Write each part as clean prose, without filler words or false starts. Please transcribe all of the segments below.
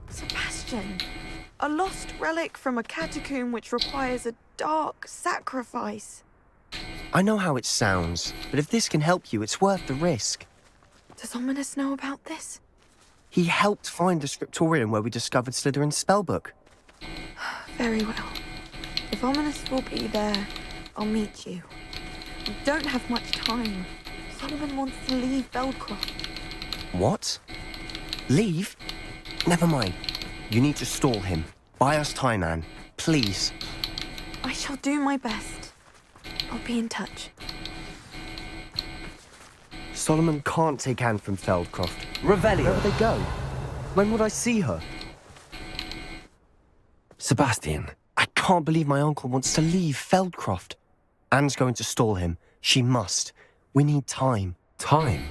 Sebastian, a lost relic from a catacomb which requires a dark sacrifice. I know how it sounds, but if this can help you, it's worth the risk. Does Ominous know about this? He helped find the scriptorium where we discovered Slytherin's spellbook. Very well. If Ominous will be there, I'll meet you. We don't have much time. Solomon wants to leave Beldcroft. What? Leave? Never mind. You need to stall him. Buy us time, Anne. Please. I shall do my best. I'll be in touch. Solomon can't take Anne from Feldcroft. Revelio. Where would they go? When would I see her? Sebastian. I can't believe my uncle wants to leave Feldcroft. Anne's going to stall him. She must. We need time. Time?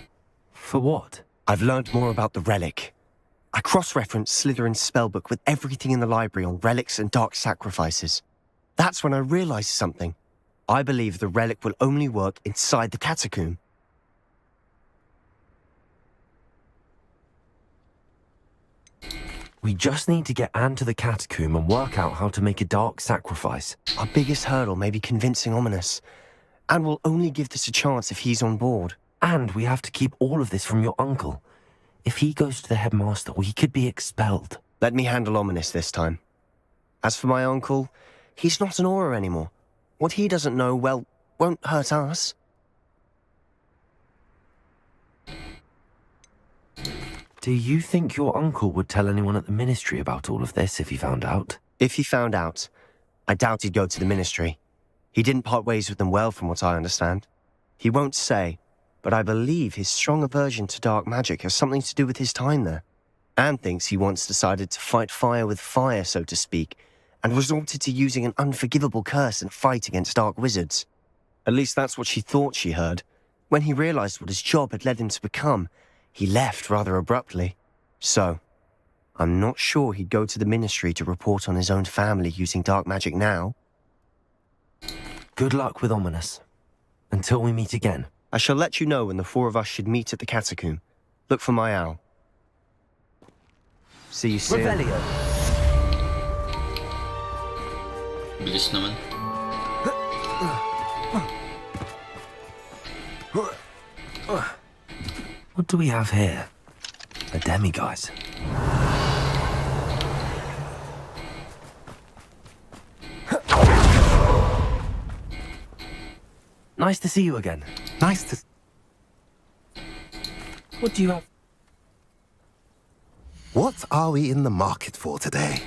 For what? I've learned more about the relic. I cross-referenced Slytherin's spellbook with everything in the library on relics and dark sacrifices. That's when I realized something. I believe the relic will only work inside the catacomb. We just need to get Anne to the catacomb and work out how to make a dark sacrifice. Our biggest hurdle may be convincing Ominous. And we'll only give this a chance if he's on board. And we have to keep all of this from your uncle. If he goes to the headmaster, we could be expelled. Let me handle Ominous this time. As for my uncle, he's not an Auror anymore. What he doesn't know, well, won't hurt us. Do you think your uncle would tell anyone at the ministry about all of this if he found out? If he found out, I doubt he'd go to the ministry. He didn't part ways with them well, from what I understand. He won't say, but I believe his strong aversion to dark magic has something to do with his time there. Anne thinks he once decided to fight fire with fire, so to speak, and resorted to using an unforgivable curse in a fight against dark wizards. At least that's what she thought she heard. When he realized what his job had led him to become, he left rather abruptly. So, I'm not sure he'd go to the ministry to report on his own family using dark magic now. Good luck with Ominous. Until we meet again. I shall let you know when the four of us should meet at the catacomb. Look for my owl. See you soon. Revelio. Bilis naman. What do we have here? A demiguise. Nice to see you again. Nice to... What do you have? What are we in the market for today?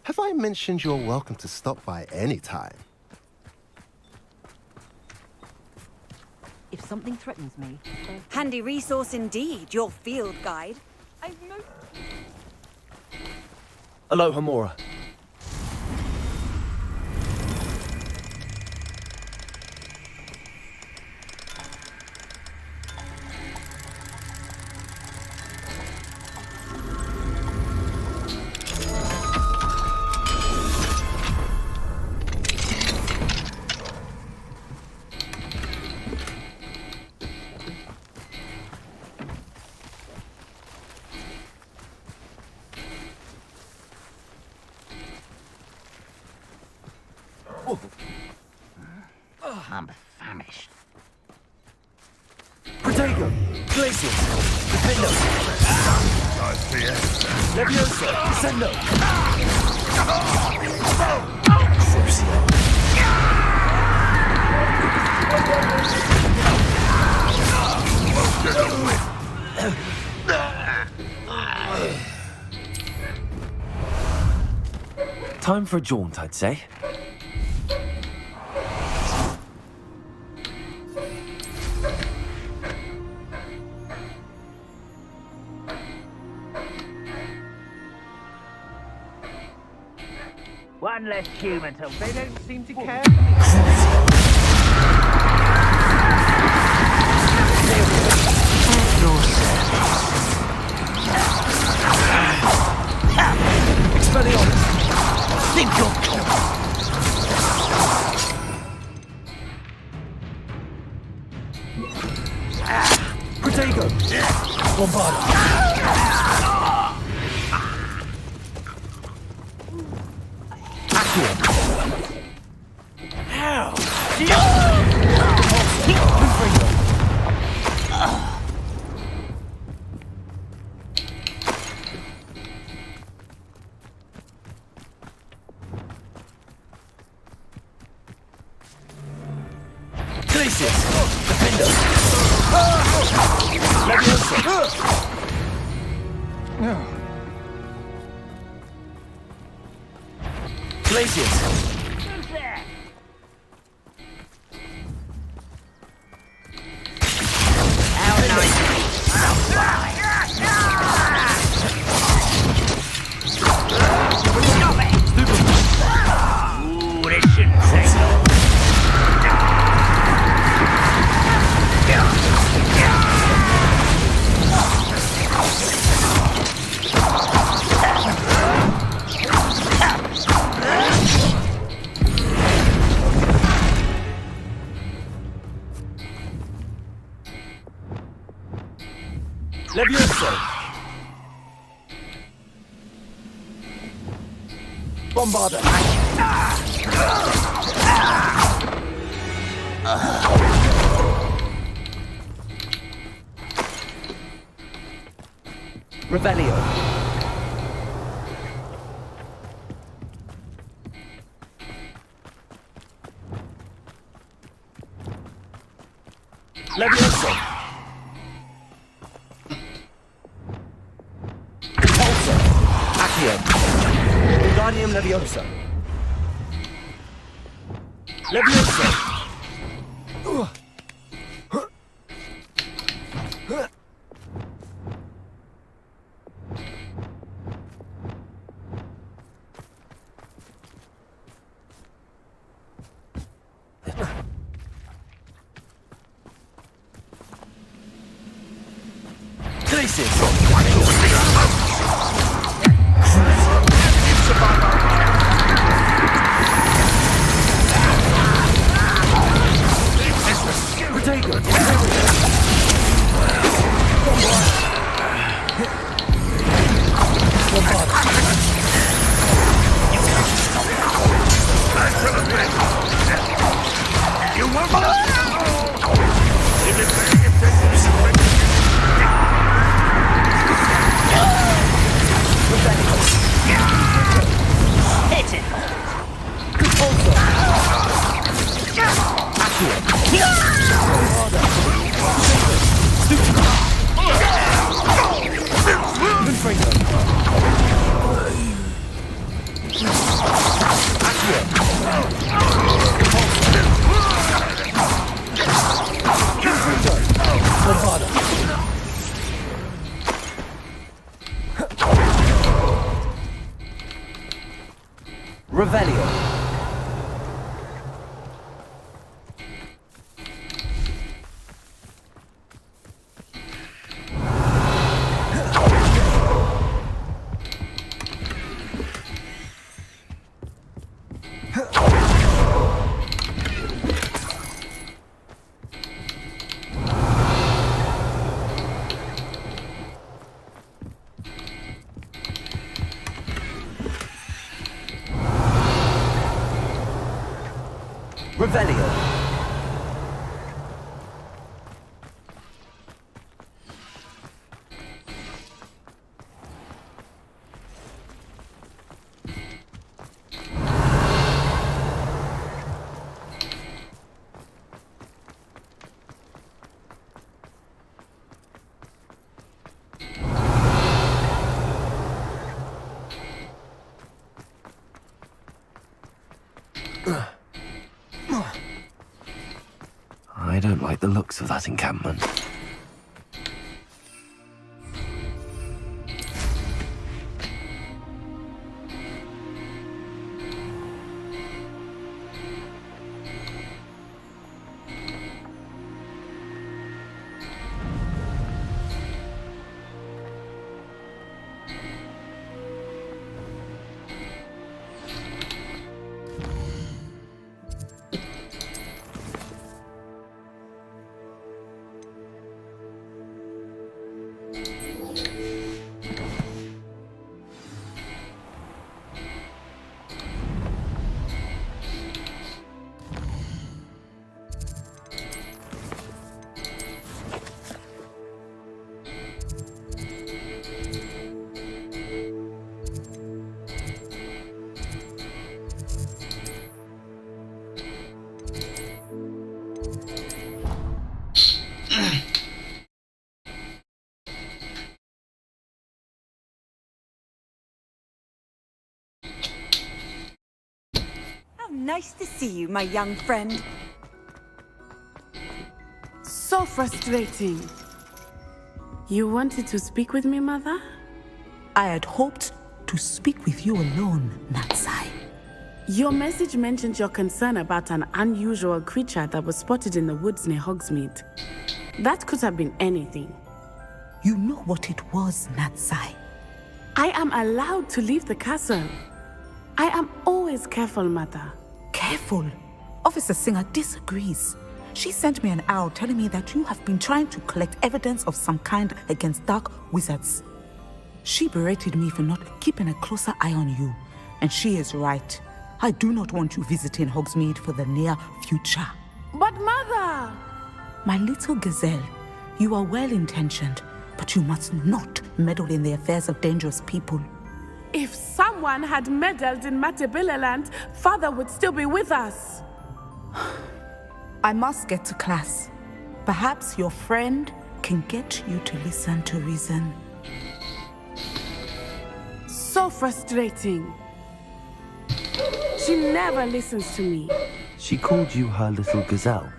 Have I mentioned you're welcome to stop by any time? something threatens me. Handy resource indeed, your field guide. I've no... Aloha, Mora. I'm famished. Protego! Glacius! Defendo! Leviosa! Descendo! Crucio! Time for a jaunt, I'd say. One less human to... They don't seem to care. Expelliarmus! Think you'll come! Protego! Bombarda! Accio! How? Glacius! Defender! Leviosa! Glacius! Who's there? How nice. Ooh, this shouldn't take long. Leviosa! Bombarda! Revelio! Leviosa! Repulsor! Accio! Wingardium Leviosa! Leviosa! Revelio. I don't like the looks of that encampment. Nice to see you, my young friend. So frustrating. You wanted to speak with me, Mother? I had hoped to speak with you alone, Natsai. Your message mentioned your concern about an unusual creature that was spotted in the woods near Hogsmeade. That could have been anything. You know what it was, Natsai. I am allowed to leave the castle. I am always careful, Mother. Careful. Officer Singer disagrees. She sent me an owl telling me that you have been trying to collect evidence of some kind against dark wizards. She berated me for not keeping a closer eye on you, and she is right. I do not want you visiting Hogsmeade for the near future. But Mother! My little gazelle, you are well-intentioned, but you must not meddle in the affairs of dangerous people. If someone had meddled in Matabeleland, Father would still be with us. I must get to class. Perhaps your friend can get you to listen to reason. So frustrating. She never listens to me. She called you her little gazelle.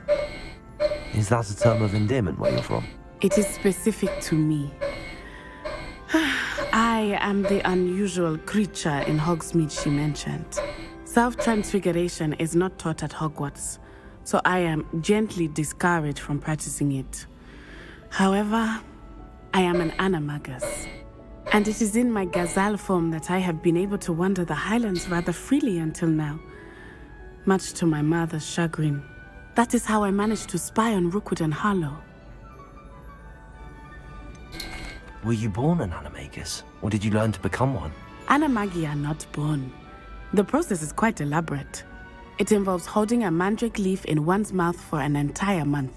Is that a term of endearment where you're from? It is specific to me. I am the unusual creature in Hogsmeade she mentioned. Self-transfiguration is not taught at Hogwarts, so I am gently discouraged from practicing it. However, I am an animagus, and it is in my gazelle form that I have been able to wander the Highlands rather freely until now, much to my mother's chagrin. That is how I managed to spy on Rookwood and Harlow. Were you born an animagus, or did you learn to become one? Animagi are not born. The process is quite elaborate. It involves holding a mandrake leaf in one's mouth for an entire month,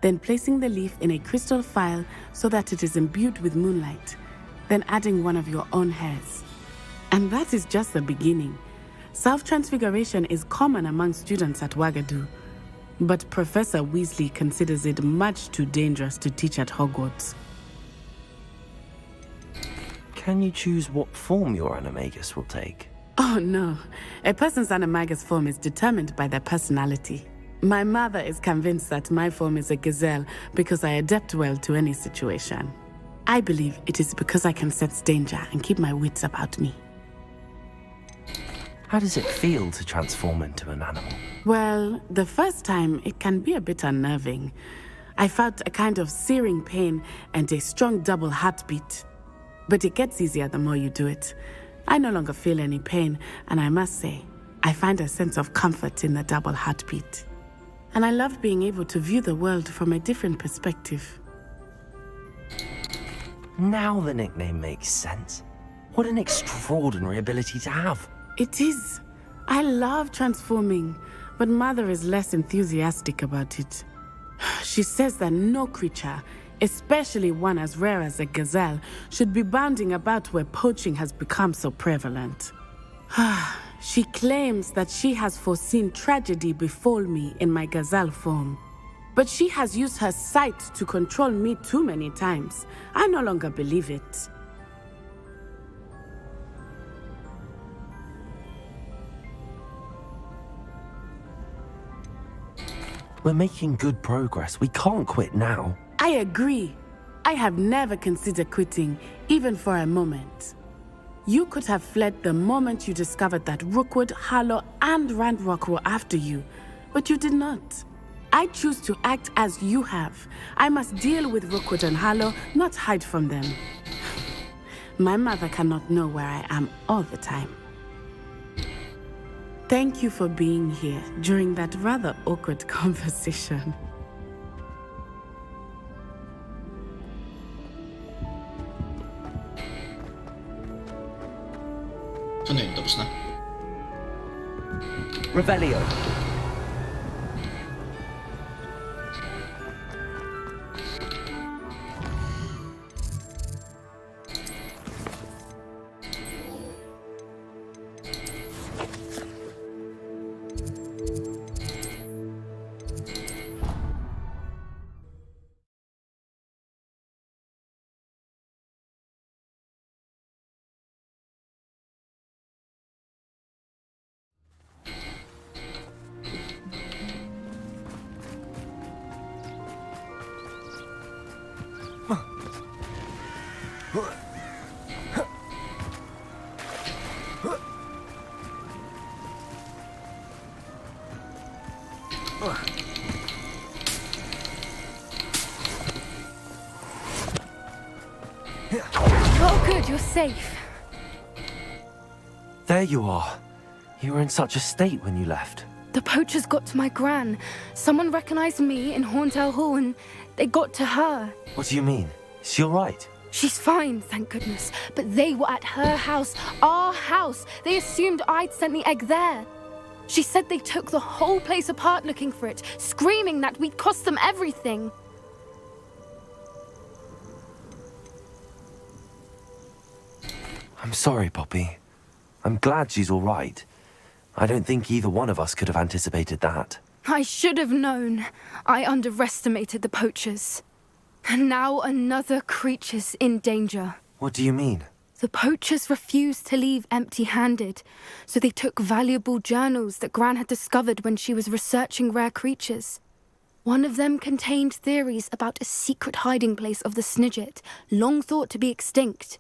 then placing the leaf in a crystal phial so that it is imbued with moonlight, then adding one of your own hairs. And that is just the beginning. Self-transfiguration is common among students at Wagadu, but Professor Weasley considers it much too dangerous to teach at Hogwarts. Can you choose what form your animagus will take? Oh no, a person's animagus form is determined by their personality. My mother is convinced that my form is a gazelle because I adapt well to any situation. I believe it is because I can sense danger and keep my wits about me. How does it feel to transform into an animal? Well, the first time it can be a bit unnerving. I felt a kind of searing pain and a strong double heartbeat. But it gets easier the more you do it. I no longer feel any pain, and I must say, I find a sense of comfort in the double heartbeat. And I love being able to view the world from a different perspective. Now the nickname makes sense. What an extraordinary ability to have. It is. I love transforming. but Mother is less enthusiastic about it. She says that no creature, especially one as rare as a gazelle, should be bounding about where poaching has become so prevalent. She claims that she has foreseen tragedy befall me in my gazelle form. But she has used her sight to control me too many times. I no longer believe it. We're making good progress. We can't quit now. I agree. I have never considered quitting, even for a moment. You could have fled the moment you discovered that Rookwood, Harlow, and Randrock were after you, but you did not. I choose to act as you have. I must deal with Rookwood and Harlow, not hide from them. My mother cannot know where I am all the time. Thank you for being here during that rather awkward conversation. Ano yun? Tapos na? Revelio. Oh, good, you're safe. There you are. You were in such a state when you left. The poachers got to my gran. Someone recognized me in Horntail Hall and they got to her. What do you mean? Is she all right? She's fine, thank goodness. But they were at her house, our house. They assumed I'd sent the egg there. She said they took the whole place apart looking for it, screaming that we'd cost them everything. I'm sorry, Poppy. I'm glad she's all right. I don't think either one of us could have anticipated that. I should have known. I underestimated the poachers. And now another creature's in danger. What do you mean? The poachers refused to leave empty-handed, so they took valuable journals that Gran had discovered when she was researching rare creatures. One of them contained theories about a secret hiding place of the Snidget, long thought to be extinct.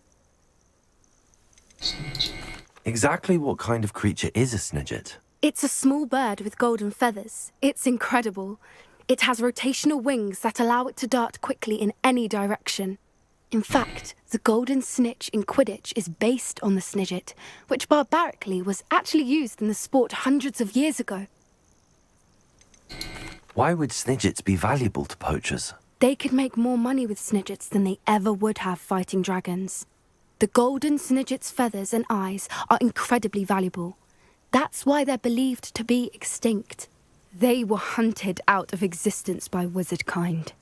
Exactly what kind of creature is a Snidget? It's a small bird with golden feathers. It's incredible. It has rotational wings that allow it to dart quickly in any direction. In fact, the golden snitch in Quidditch is based on the Snidget, which barbarically was actually used in the sport hundreds of years ago. Why would Snidgets be valuable to poachers? They could make more money with Snidgets than they ever would have fighting dragons. The golden Snidget's feathers and eyes are incredibly valuable. That's why they're believed to be extinct. They were hunted out of existence by wizard kind.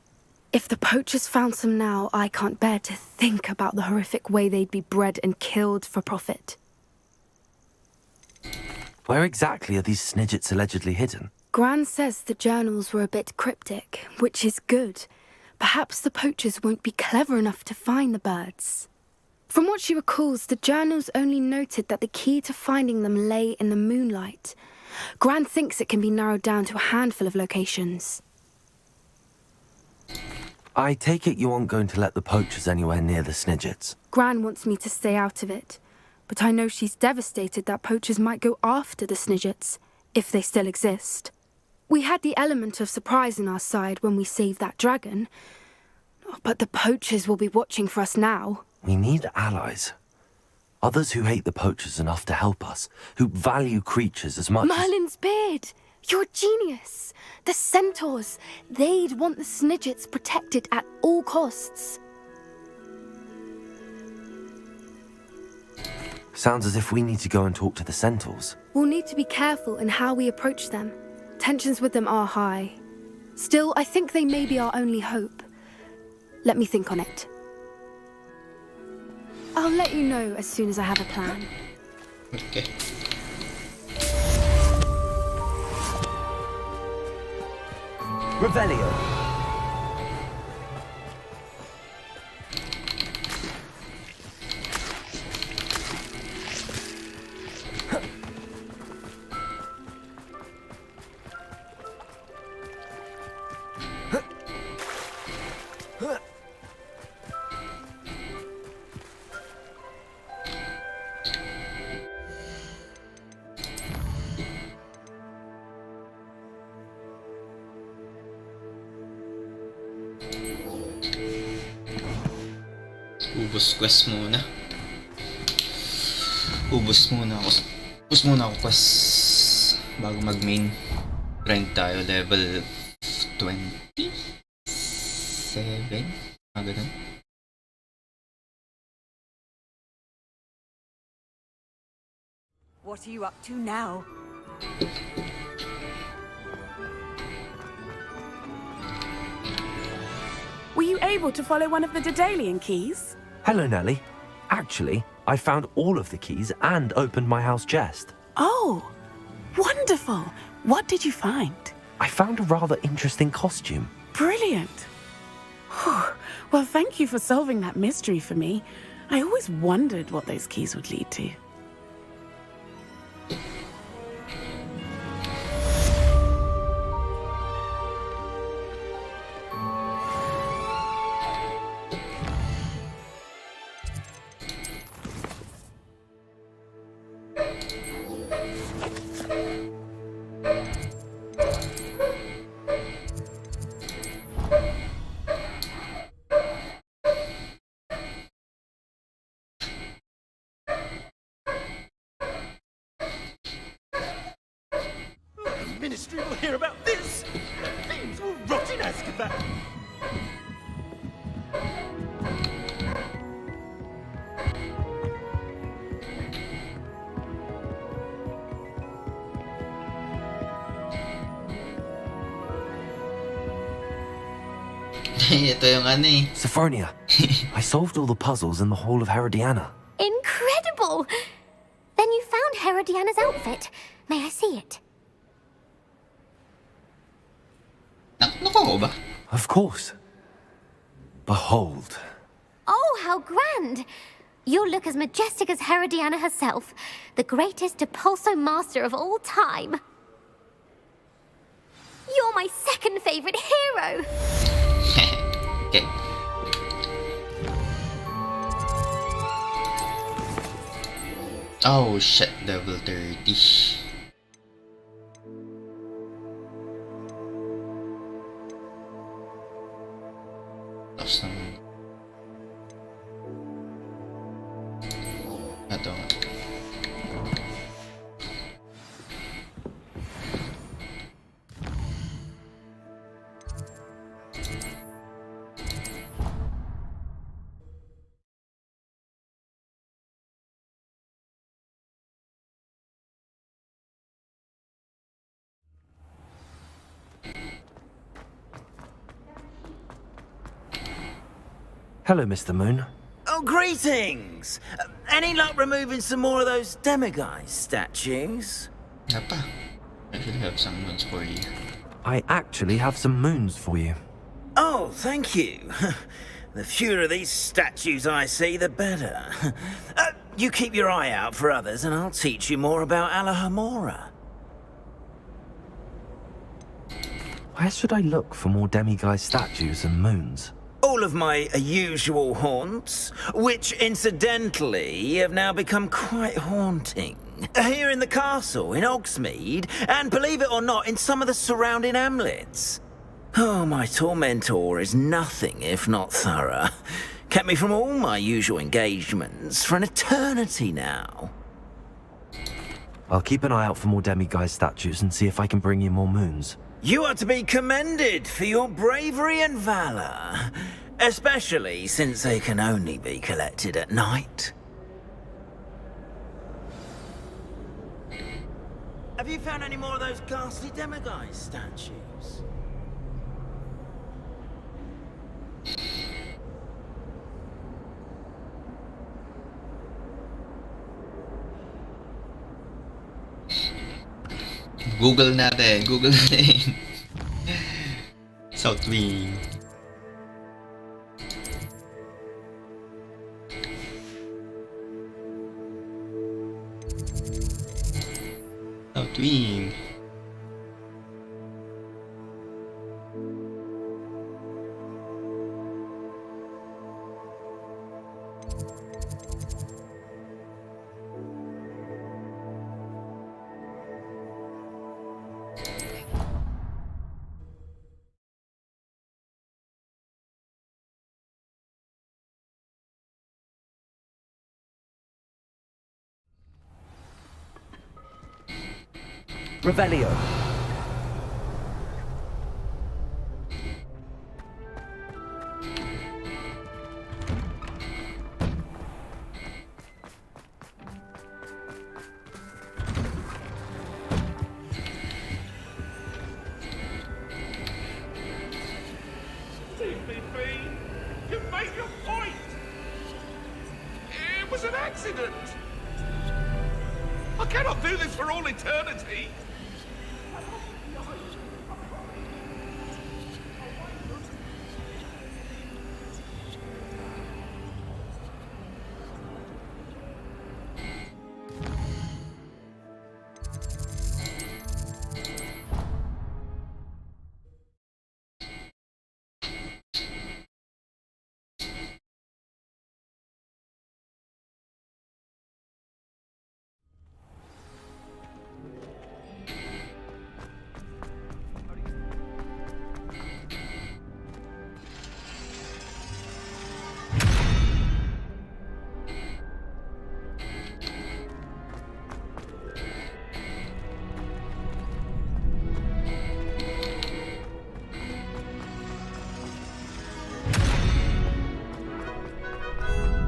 If the poachers found some now, I can't bear to think about the horrific way they'd be bred and killed for profit. Where exactly are these Snidgets allegedly hidden? Gran says the journals were a bit cryptic, which is good. Perhaps the poachers won't be clever enough to find the birds. From what she recalls, the journals only noted that the key to finding them lay in the moonlight. Gran thinks it can be narrowed down to a handful of locations. I take it you aren't going to let the poachers anywhere near the Snidgets. Gran wants me to stay out of it, but I know she's devastated that poachers might go after the Snidgets, if they still exist. We had the element of surprise on our side when we saved that dragon, but the poachers will be watching for us now. We need allies. Others who hate the poachers enough to help us, who value creatures as much Merlin's beard! You're a genius! The centaurs! They'd want the Snidgets protected at all costs. Sounds as if we need to go and talk to the centaurs. We'll need to be careful in how we approach them. tensions with them are high. Still, I think they may be our only hope. Let me think on it. I'll let you know as soon as I have a plan. Okay. Revelio. Ubus quest muna. Ubus muna ako quest bago mag-main. Grind tayo level 27. Ganun. What are you up to now? Were you able to follow one of the Daedalian keys? Hello, Nellie. Actually, I found all of the keys and opened my house chest. Oh, wonderful. What did you find? I found a rather interesting costume. Brilliant. Whew. Well, thank you for solving that mystery for me. I always wondered what those keys would lead to. Ministry will hear about this! The thieves will rot in Azkaban! Ito yung ano eh. Sophronia, I solved all the puzzles in the Hall of Herodiana. Incredible! Then you found Herodiana's outfit. May I see it? Nakuha ko ba? Of course. Behold. Oh, how grand! You'll look as majestic as Herodiana herself, the greatest Depulso master of all time. You're my second favorite hero! Okay. Oh shit, level 30. Tapos naman. Ito nga. Hello, Mr. Moon. Oh, greetings! Any luck removing some more of those demiguise statues? Napa, I should have some ones for you. I actually have some moons for you. Oh, thank you. The fewer of these statues I see, the better. You keep your eye out for others and I'll teach you more about Alohomora. Where should I look for more demiguise statues and moons? All of my usual haunts, which incidentally have now become quite haunting. Here in the castle, in Hogsmeade, and believe it or not, in some of the surrounding hamlets. Oh, my tormentor is nothing if not thorough. Kept me from all my usual engagements for an eternity now. I'll keep an eye out for more demiguise statues and see if I can bring you more moons. You are to be commended for your bravery and valor, especially since they can only be collected at night. Have you found any more of those ghastly demiguise statues? Google natin. Google natin. South Wing. South Wing. Revelio. Leave me be. You made your point. It was an accident. I cannot do this for all eternity.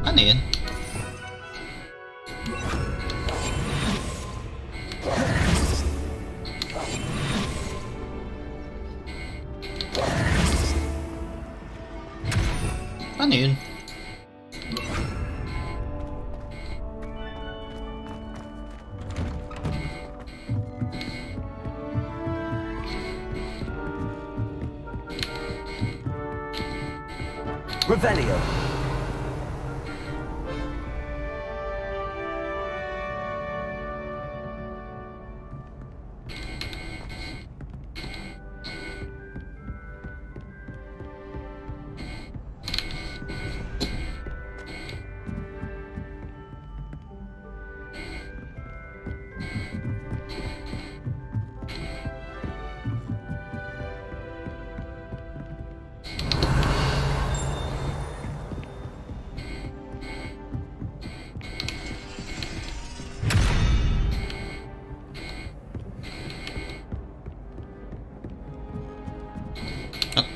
Ano yun? Ano yun? Revelio.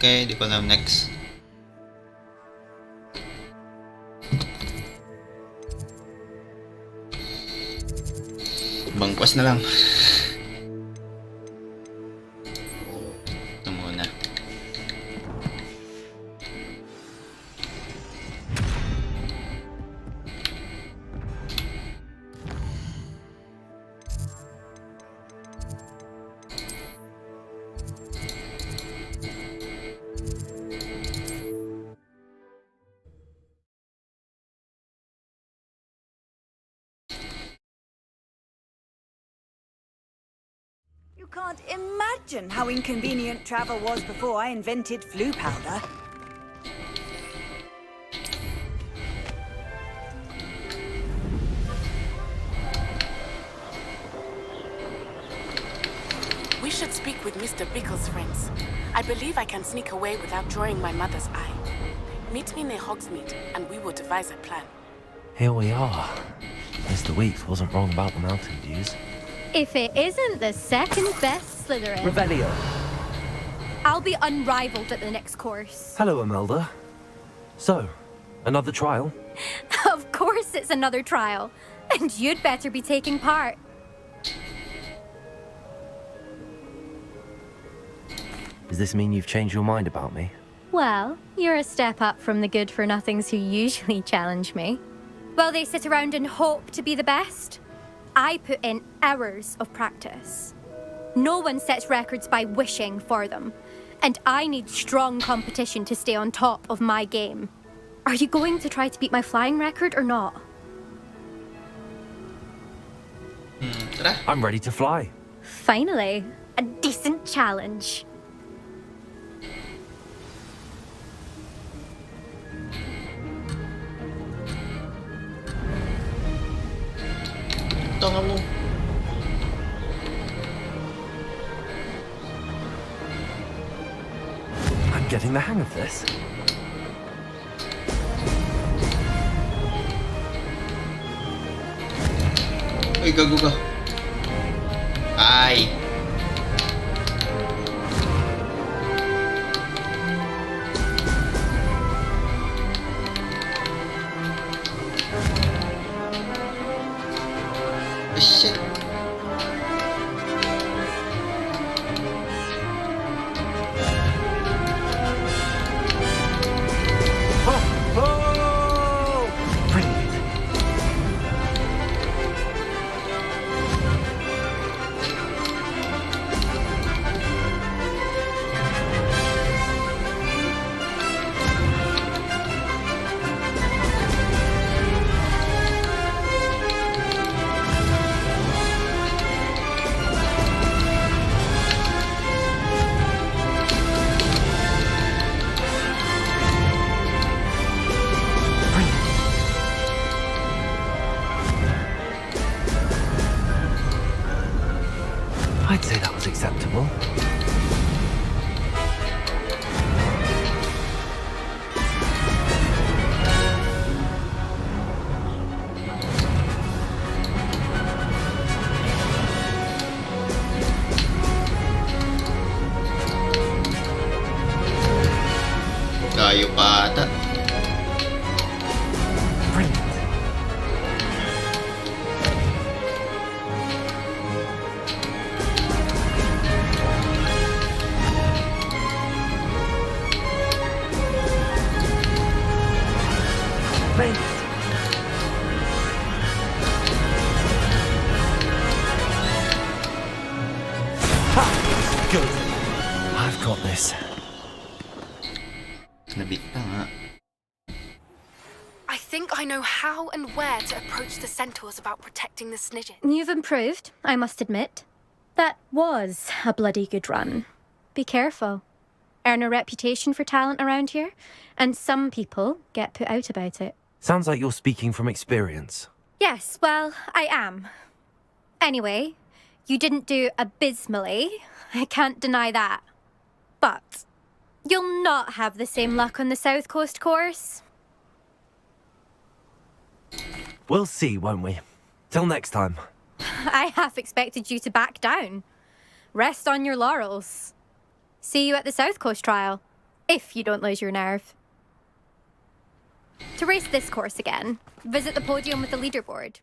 Okay, di ko alam next. Bangkwas na lang. Ito muna. You can't imagine how inconvenient travel was before I invented flu powder. We should speak with Mr. Bickle's friends. I believe I can sneak away without drawing my mother's eye. Meet me near Hogsmeade, and we will devise a plan. Here we are. Mr. Weeks wasn't wrong about the mountain views. If it isn't the second best Slytherin. Revelio. I'll be unrivaled at the next course. Hello, Imelda. So, another trial? Of course it's another trial. And you'd better be taking part. Does this mean you've changed your mind about me? Well, you're a step up from the good-for-nothings who usually challenge me. While they sit around and hope to be the best, I put in hours of practice. No one sets records by wishing for them, and I need strong competition to stay on top of my game. Are you going to try to beat my flying record or not? I'm ready to fly. Finally, a decent challenge. Tama mo. I'm getting the hang of this. Uy, gago ka. Ay. Shit. I'd say that was acceptable. Layo pa ata. Good. I've got this. Nabit ka nga. I think I know how and where to approach the centaurs about protecting the Snidget. You've improved, I must admit. That was a bloody good run. Be careful. Earn a reputation for talent around here, and some people get put out about it. Sounds like you're speaking from experience. Yes, well, I am. Anyway, you didn't do abysmally. I can't deny that. But you'll not have the same luck on the South Coast course. We'll see, won't we? Till next time. I half expected you to back down. Rest on your laurels. See you at the South Coast trial, if you don't lose your nerve. To race this course again, visit the podium with the leaderboard.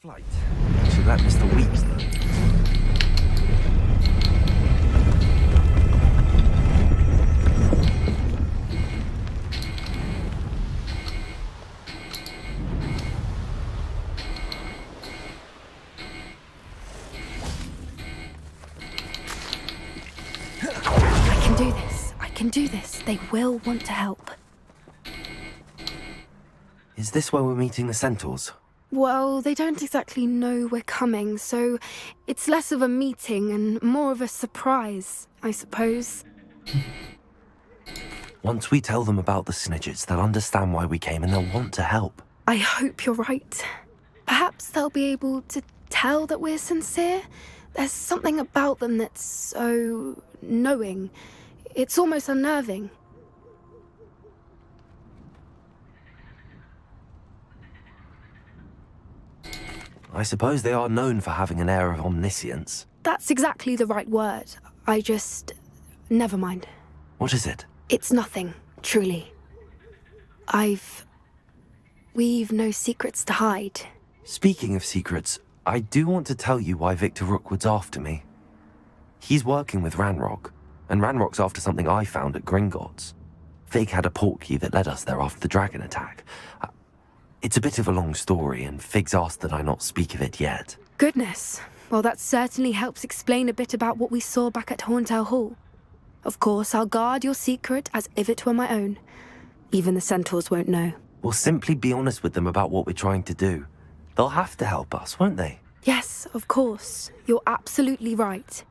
Flight. Should let Mr. Weeps know. I can do this. I can do this. They will want to help. Is this where we're meeting the centaurs? Well, they don't exactly know we're coming, so it's less of a meeting and more of a surprise, I suppose. Once we tell them about the Snidgets, they'll understand why we came and they'll want to help. I hope you're right. Perhaps they'll be able to tell that we're sincere. There's something about them that's so knowing. It's almost unnerving. I suppose they are known for having an air of omniscience. That's exactly the right word. Never mind. What is it? It's nothing, truly. We've no secrets to hide. Speaking of secrets, I do want to tell you why Victor Rookwood's after me. He's working with Ranrock, and Ranrock's after something I found at Gringotts. Fig had a portkey that led us there after the dragon attack. It's a bit of a long story, and Fig's asked that I not speak of it yet. Goodness. Well, that certainly helps explain a bit about what we saw back at Horntail Hall. Of course, I'll guard your secret as if it were my own. Even the centaurs won't know. We'll simply be honest with them about what we're trying to do. They'll have to help us, won't they? Yes, of course. You're absolutely right.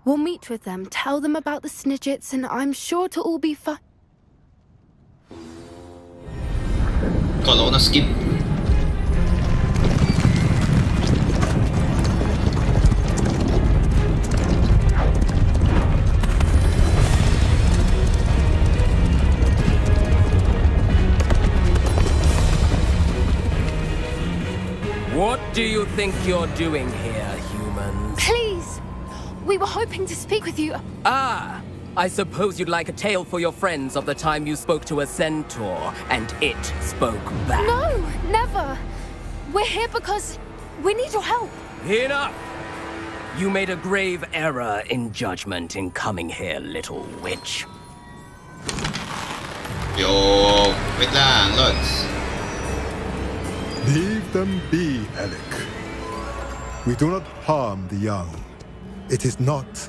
We'll meet with them, tell them about the Snidgets, and I'm sure to all be fine. Kala ko na skip. What do you think you're doing here, humans? Please! We were hoping to speak with you. Ah! I suppose you'd like a tale for your friends of the time you spoke to a centaur, and it spoke back. No, never. We're here because we need your help. Enough! You made a grave error in judgment in coming here, little witch. Yo, wait lang, Lods. Leave them be, Alec. We do not harm the young. It is not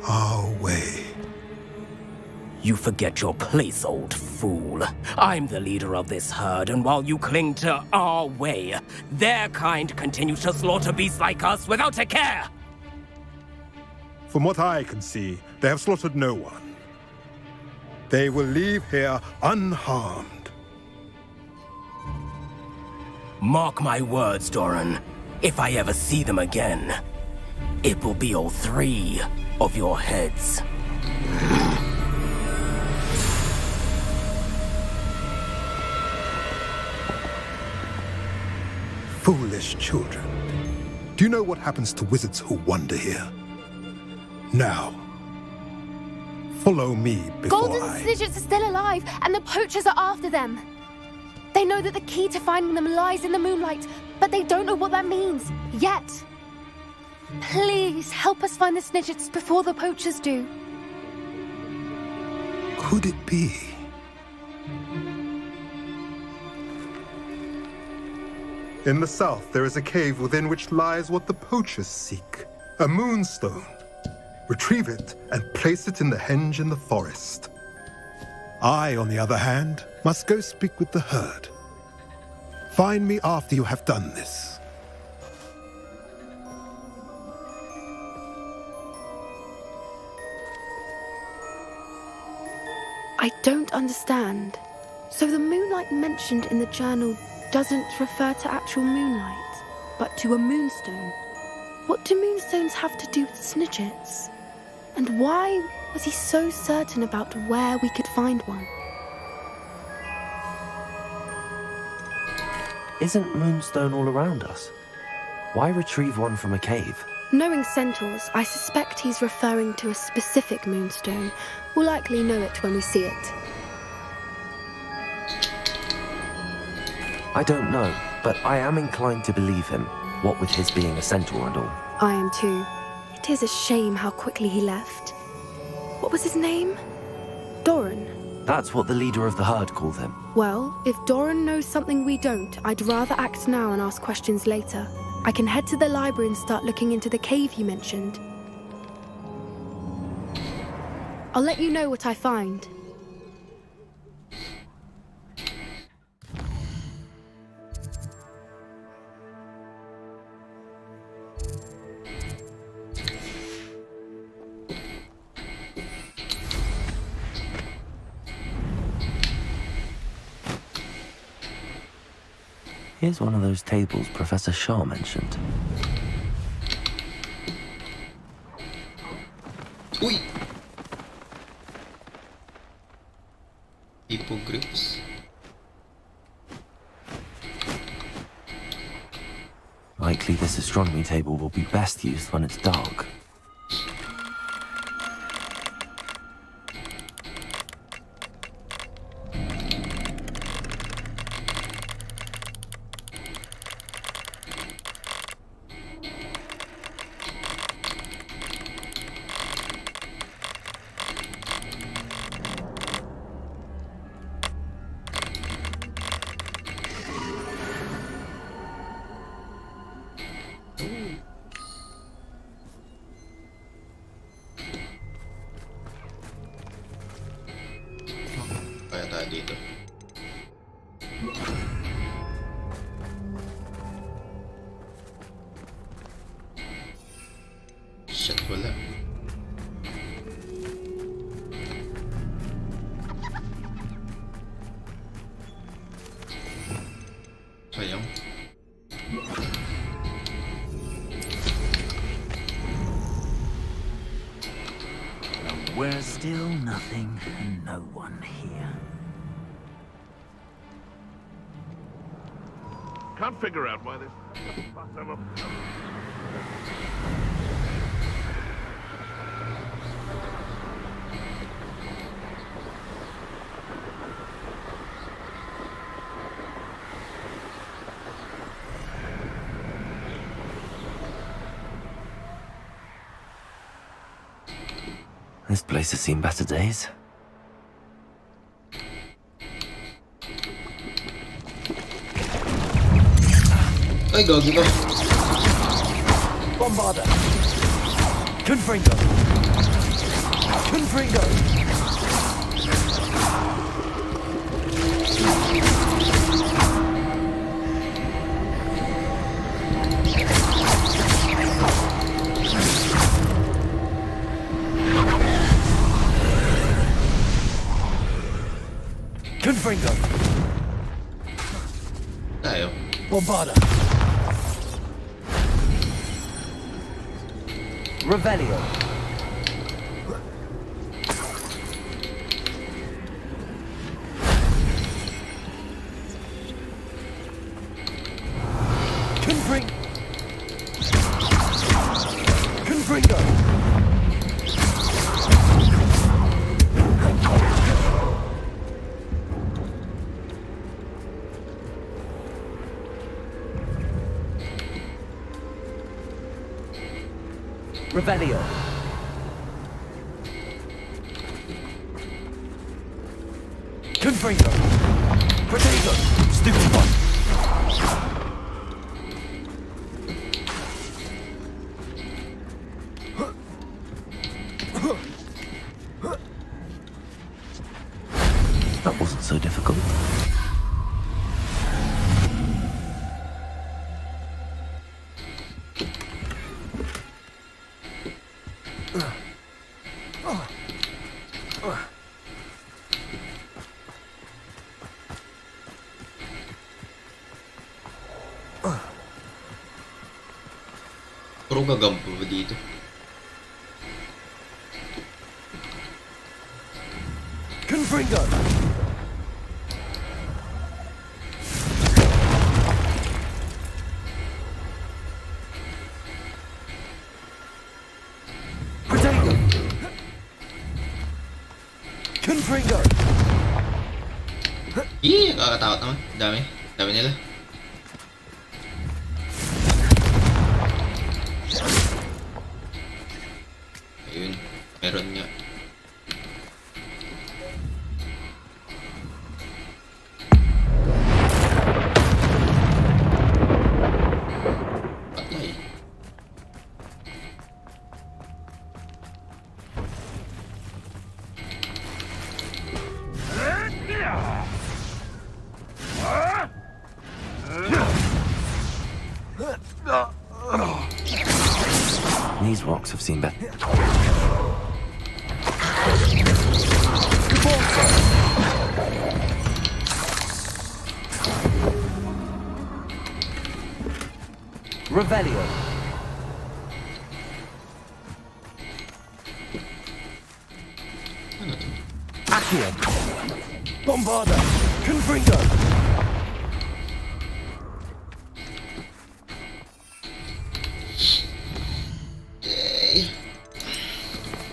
our way. You forget your place, old fool. I'm the leader of this herd, and while you cling to our way, their kind continues to slaughter beasts like us without a care! From what I can see, they have slaughtered no one. They will leave here unharmed. Mark my words, Doran. If I ever see them again, it will be all 3 of your heads. Foolish children. Do you know what happens to wizards who wander here? Now, follow me before Golden Snidgets are still alive, and the poachers are after them. They know that the key to finding them lies in the moonlight, but they don't know what that means, yet. Please, help us find the Snidgets before the poachers do. Could it be? In the south, there is a cave within which lies what the poachers seek. A moonstone. Retrieve it and place it in the henge in the forest. I, on the other hand, must go speak with the herd. Find me after you have done this. I don't understand. So the moonlight mentioned in the journal doesn't refer to actual moonlight, but to a moonstone. What do moonstones have to do with Snidgets? And why was he so certain about where we could find one? Isn't Moonstone all around us? Why retrieve one from a cave? Knowing centaurs, I suspect he's referring to a specific moonstone. We'll likely know it when we see it. I don't know, but I am inclined to believe him, what with his being a centaur and all. I am too. It is a shame how quickly he left. What was his name? Doran. That's what the leader of the herd called him. Well, if Doran knows something we don't, I'd rather act now and ask questions later. I can head to the library and start looking into the cave you mentioned. I'll let you know what I find. Here's one of those tables Professor Shaw mentioned. Uy! Hippogriffs. Likely this astronomy table will be best used when it's dark. Kaya tayo dito. Shit, wala. Sayang. We're still nothing and no one here. Can't figure out why this. This place has seen better days. Ay, gagi ka. Bombarda! Confringo! Confringo! Confringo! Tayo. Bombarda! Revelio! Confringo! Revelio. Confringo. Protego. Stupid one. That wasn't so difficult. Puro gagampo ba dito? Confringo. Protego. Confringo. Ih, nakakatakot naman. Dami. Dami nila. Ayun. Meron nga. Patay. These rocks have seen better. Revelio. Accio. Bombarda. Confringo. Okay.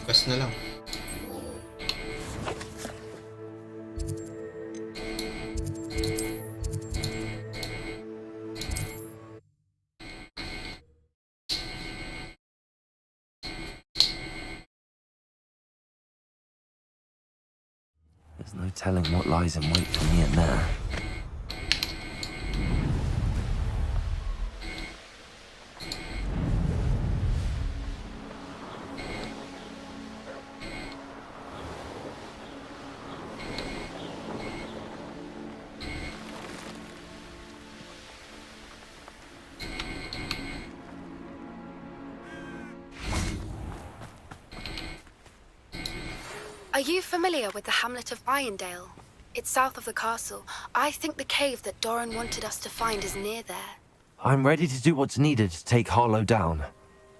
Bas na lang. There's no telling what lies in wait for me in there. Are you familiar with the hamlet of Irondale? It's south of the castle. I think the cave that Doran wanted us to find is near there. I'm ready to do what's needed to take Harlow down.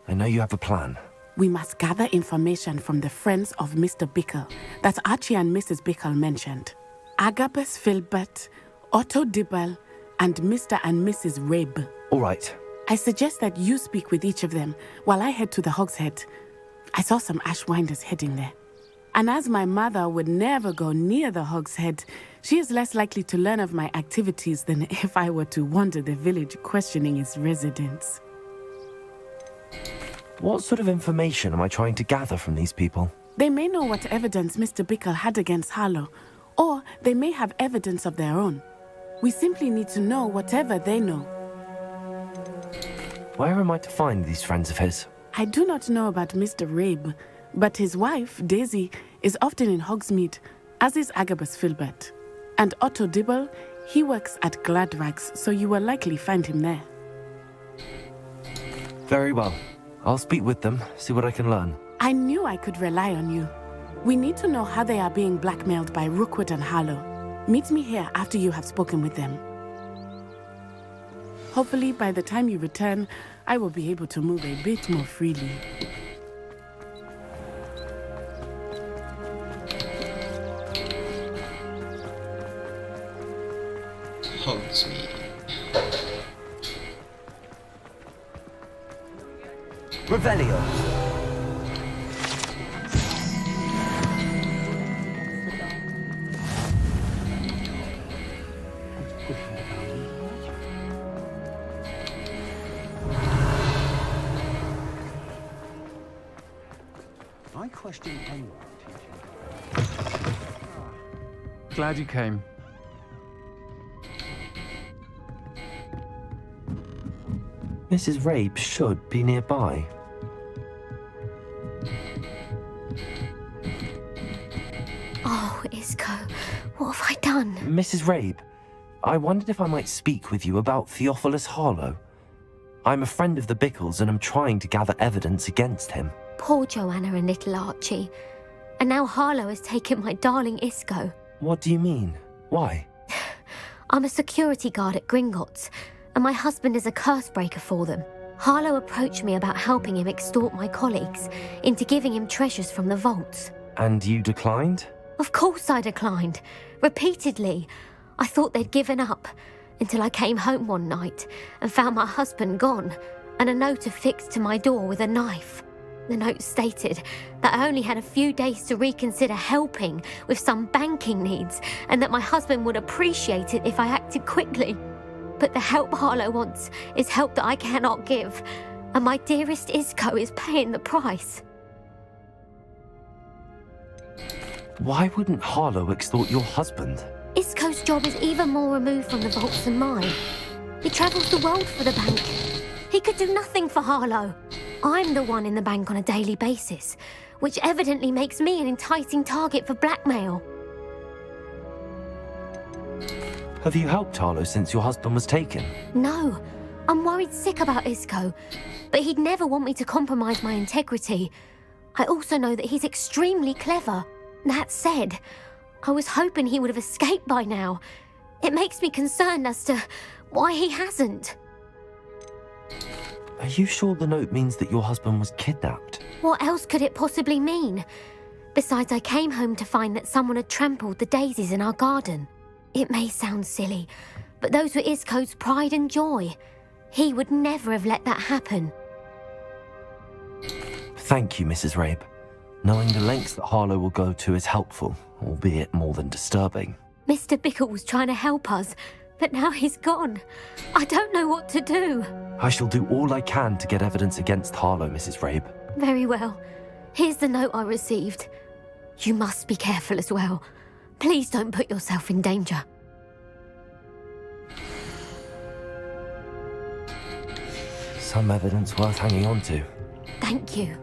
I know you have a plan. We must gather information from the friends of Mr. Bickle that Archie and Mrs. Bickle mentioned. Agabus Filbert, Otto Dibble, and Mr. and Mrs. Rabe. All right. I suggest that you speak with each of them while I head to the Hogshead. I saw some Ashwinders heading there. And as my mother would never go near the Hogshead, she is less likely to learn of my activities than if I were to wander the village questioning its residents. What sort of information am I trying to gather from these people? They may know what evidence Mr. Bickle had against Harlow, or they may have evidence of their own. We simply need to know whatever they know. Where am I to find these friends of his? I do not know about Mr. Rabe, but his wife, Daisy, is often in Hogsmeade, as is Agabus Filbert. And Otto Dibble, he works at Gladrags, so you will likely find him there. Very well. I'll speak with them, see what I can learn. I knew I could rely on you. We need to know how they are being blackmailed by Rookwood and Harlow. Meet me here after you have spoken with them. Hopefully, by the time you return, I will be able to move a bit more freely. Hogsmeade. Revelio. I question anyone, teacher. Glad you came. Mrs. Rabe should be nearby. Oh, Isco, what have I done? Mrs. Rabe, I wondered if I might speak with you about Theophilus Harlow. I'm a friend of the Bickles and I'm trying to gather evidence against him. Poor Joanna and little Archie. And now Harlow has taken my darling Isco. What do you mean? Why? I'm a security guard at Gringotts, and my husband is a curse breaker for them. Harlow approached me about helping him extort my colleagues into giving him treasures from the vaults. And you declined? Of course I declined. Repeatedly. I thought they'd given up, until I came home one night and found my husband gone, and a note affixed to my door with a knife. The note stated that I only had a few days to reconsider helping with some banking needs, and that my husband would appreciate it if I acted quickly. But the help Harlow wants is help that I cannot give, and my dearest Isco is paying the price. Why wouldn't Harlow extort your husband? Isco's job is even more removed from the vaults than mine. He travels the world for the bank. He could do nothing for Harlow. I'm the one in the bank on a daily basis, which evidently makes me an enticing target for blackmail. Have you helped Harlow since your husband was taken? No, I'm worried sick about Isco, but he'd never want me to compromise my integrity. I also know that he's extremely clever. That said, I was hoping he would have escaped by now. It makes me concerned as to why he hasn't. Are you sure the note means that your husband was kidnapped? What else could it possibly mean? Besides, I came home to find that someone had trampled the daisies in our garden. It may sound silly, but those were Isco's pride and joy. He would never have let that happen. Thank you, Mrs. Rabe. Knowing the lengths that Harlow will go to is helpful, albeit more than disturbing. Mr. Bickle was trying to help us, but now he's gone. I don't know what to do. I shall do all I can to get evidence against Harlow, Mrs. Rabe. Very well. Here's the note I received. You must be careful as well. Please don't put yourself in danger. Some evidence worth hanging on to. Thank you.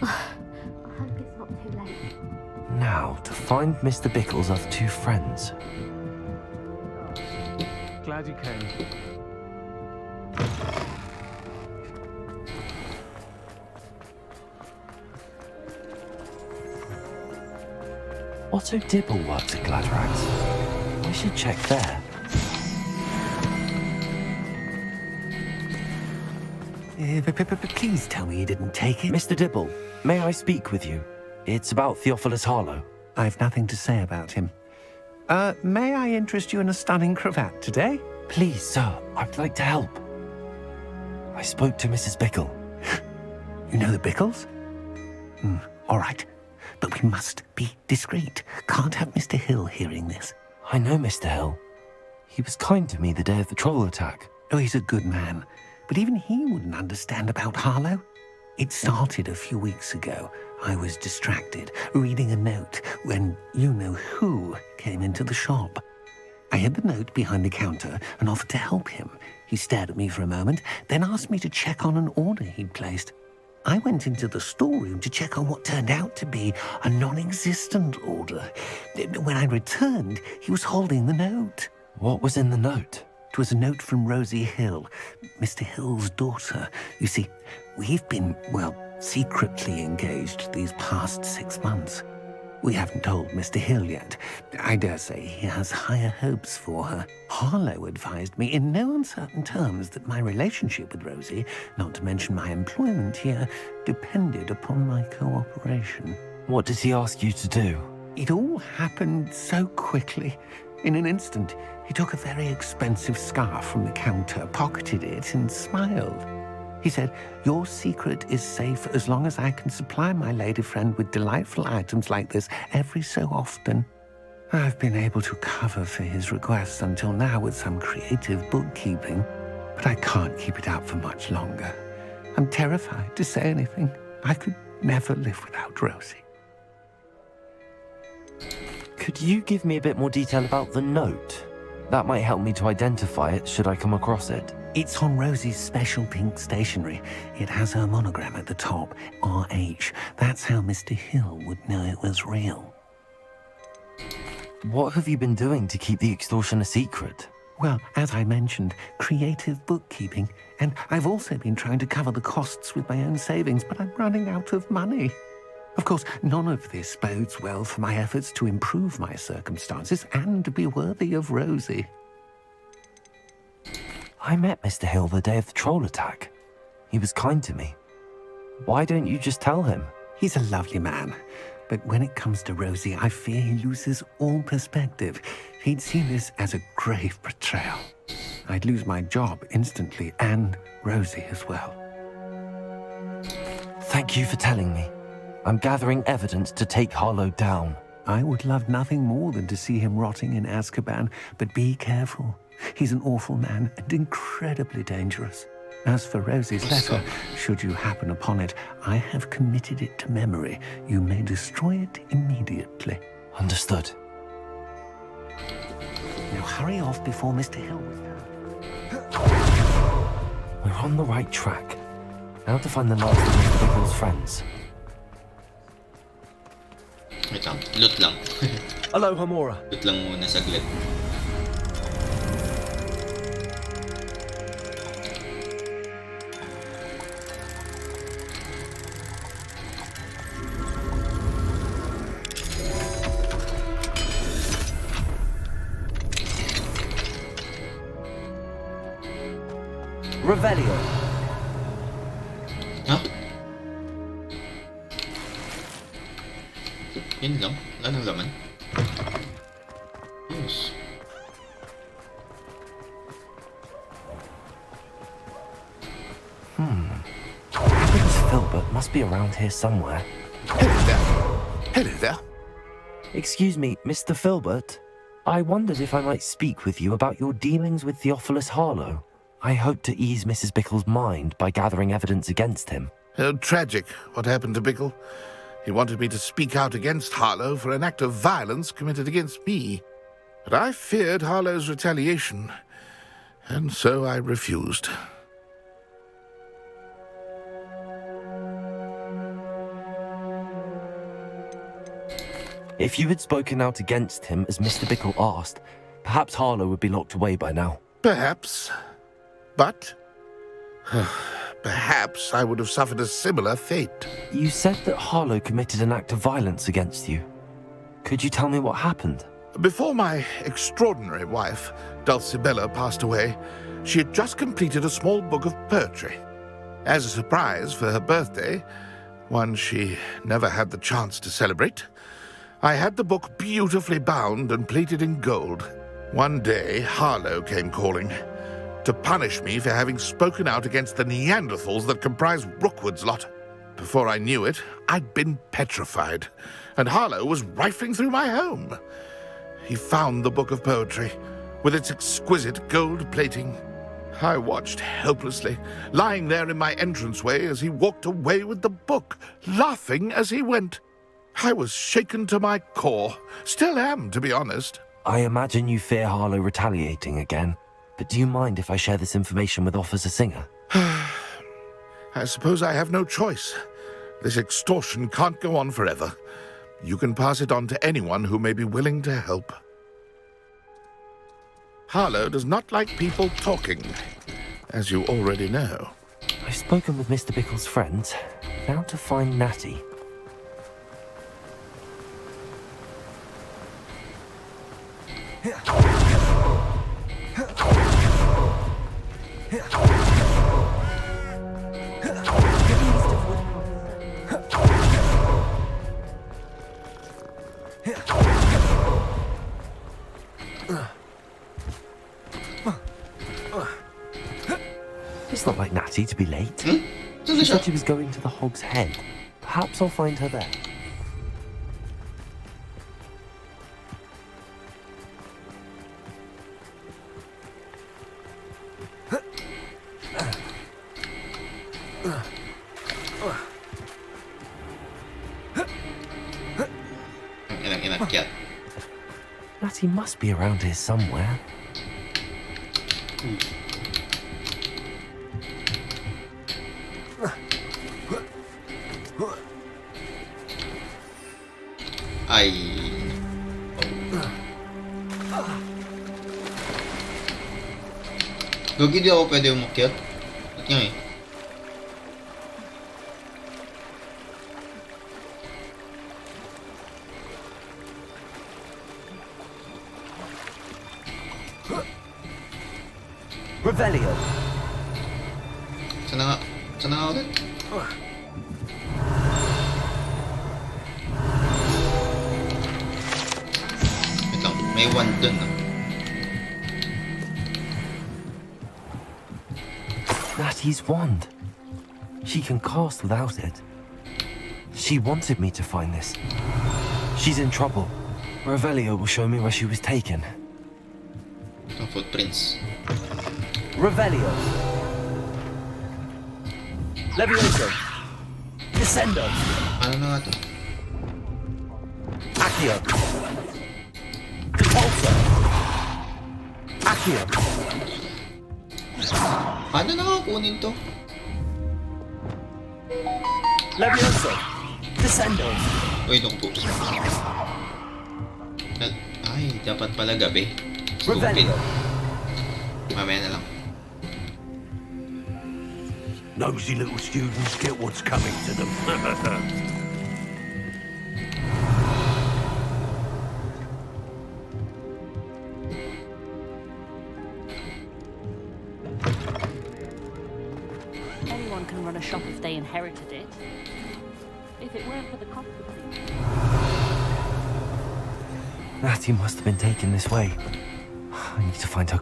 I hope it's not too late. Now, to find Mr. Bickle's other two friends. Glad you came. Otto Dibble works at Gladrax. I should check there. Please tell me you didn't take it. Mr. Dibble, may I speak with you? It's about Theophilus Harlow. I've nothing to say about him. May I interest you in a stunning cravat today? Please, sir, I'd like to help. I spoke to Mrs. Bickle. You know the Bickles? All right. But we must be discreet. Can't have Mr. Hill hearing this. I know Mr. Hill. He was kind to me the day of the troll attack. Oh, he's a good man. But even he wouldn't understand about Harlow. It started a few weeks ago. I was distracted, reading a note, when you-know-who came into the shop. I hid the note behind the counter and offered to help him. He stared at me for a moment, then asked me to check on an order he'd placed. I went into the storeroom to check on what turned out to be a non-existent order. When I returned, he was holding the note. What was in the note? It was a note from Rosie Hill, Mr. Hill's daughter. You see, we've been, secretly engaged these past 6 months. We haven't told Mr. Hill yet. I dare say he has higher hopes for her. Harlow advised me in no uncertain terms that my relationship with Rosie, not to mention my employment here, depended upon my cooperation. What does he ask you to do? It all happened so quickly. In an instant, he took a very expensive scarf from the counter, pocketed it, and smiled. He said, "Your secret is safe as long as I can supply my lady friend with delightful items like this every so often." I've been able to cover for his requests until now with some creative bookkeeping, but I can't keep it up for much longer. I'm terrified to say anything. I could never live without Rosie. Could you give me a bit more detail about the note? That might help me to identify it should I come across it. It's on Rosie's special pink stationery. It has her monogram at the top, RH. That's how Mr. Hill would know it was real. What have you been doing to keep the extortion a secret? Well, as I mentioned, creative bookkeeping. And I've also been trying to cover the costs with my own savings, but I'm running out of money. Of course, none of this bodes well for my efforts to improve my circumstances and to be worthy of Rosie. I met Mr. Hill the day of the troll attack. He was kind to me. Why don't you just tell him? He's a lovely man. But when it comes to Rosie, I fear he loses all perspective. He'd see this as a grave betrayal. I'd lose my job instantly, and Rosie as well. Thank you for telling me. I'm gathering evidence to take Harlow down. I would love nothing more than to see him rotting in Azkaban, but be careful. He's an awful man and incredibly dangerous. As for Rosie's letter, should you happen upon it, I have committed it to memory. You may destroy it immediately. Understood. Now hurry off before Mr. Hill... We're on the right track. Now to find the last of Mr. Bickle's friends. Wait lang, loot lang. Aloha, Mora. Loot lang muna saglit. Revelio. Yun lang. Wala nang laman. Yes. Miss Filbert must be around here somewhere. Hello there. Hello there. Excuse me, Mr. Filbert. I wondered if I might speak with you about your dealings with Theophilus Harlow. I hope to ease Mrs. Bickle's mind by gathering evidence against him. Tragic what happened to Bickle. He wanted me to speak out against Harlow for an act of violence committed against me. But I feared Harlow's retaliation, and so I refused. If you had spoken out against him as Mr. Bickle asked, perhaps Harlow would be locked away by now. Perhaps. But perhaps I would have suffered a similar fate. You said that Harlow committed an act of violence against you. Could you tell me what happened? Before my extraordinary wife, Dulcibella, passed away, she had just completed a small book of poetry. As a surprise for her birthday, one she never had the chance to celebrate, I had the book beautifully bound and plated in gold. One day, Harlow came calling to punish me for having spoken out against the Neanderthals that comprise Rookwood's lot. Before I knew it, I'd been petrified, and Harlow was rifling through my home. He found the book of poetry, with its exquisite gold plating. I watched helplessly, lying there in my entranceway as he walked away with the book, laughing as he went. I was shaken to my core. Still am, to be honest. I imagine you fear Harlow retaliating again, but do you mind if I share this information with Officer Singer? I suppose I have no choice. This extortion can't go on forever. You can pass it on to anyone who may be willing to help. Harlow does not like people talking, as you already know. I've spoken with Mr. Bickle's friends. Now to find Natty. It's not like Natty to be late. She said she was going to the Hog's Head. Perhaps I'll find her there. Natty must be around here somewhere. Ay. Gagi, di ako pwede umakyat. Ba't nga eh? Revelio. Sana nga ako din? Wait lang, may wand dun ah. Natty's wand. She can cast without it. She wanted me to find this. She's in trouble. Revelio will show me where she was taken. Itong footprints. Revelio. Levioso. Descendo. Ano na nga to? Accio. Repulsor. Accio. Paano nakakunin to? Levioso. Descendo. Uy, nukpo. Ay, dapat pala gabi. Stupid. Mamaya na lang. Nosy little students get what's coming to them. Anyone can run a shop if they inherited it. If it weren't for the cost of things. Natty must have been taken this way. I need to find her.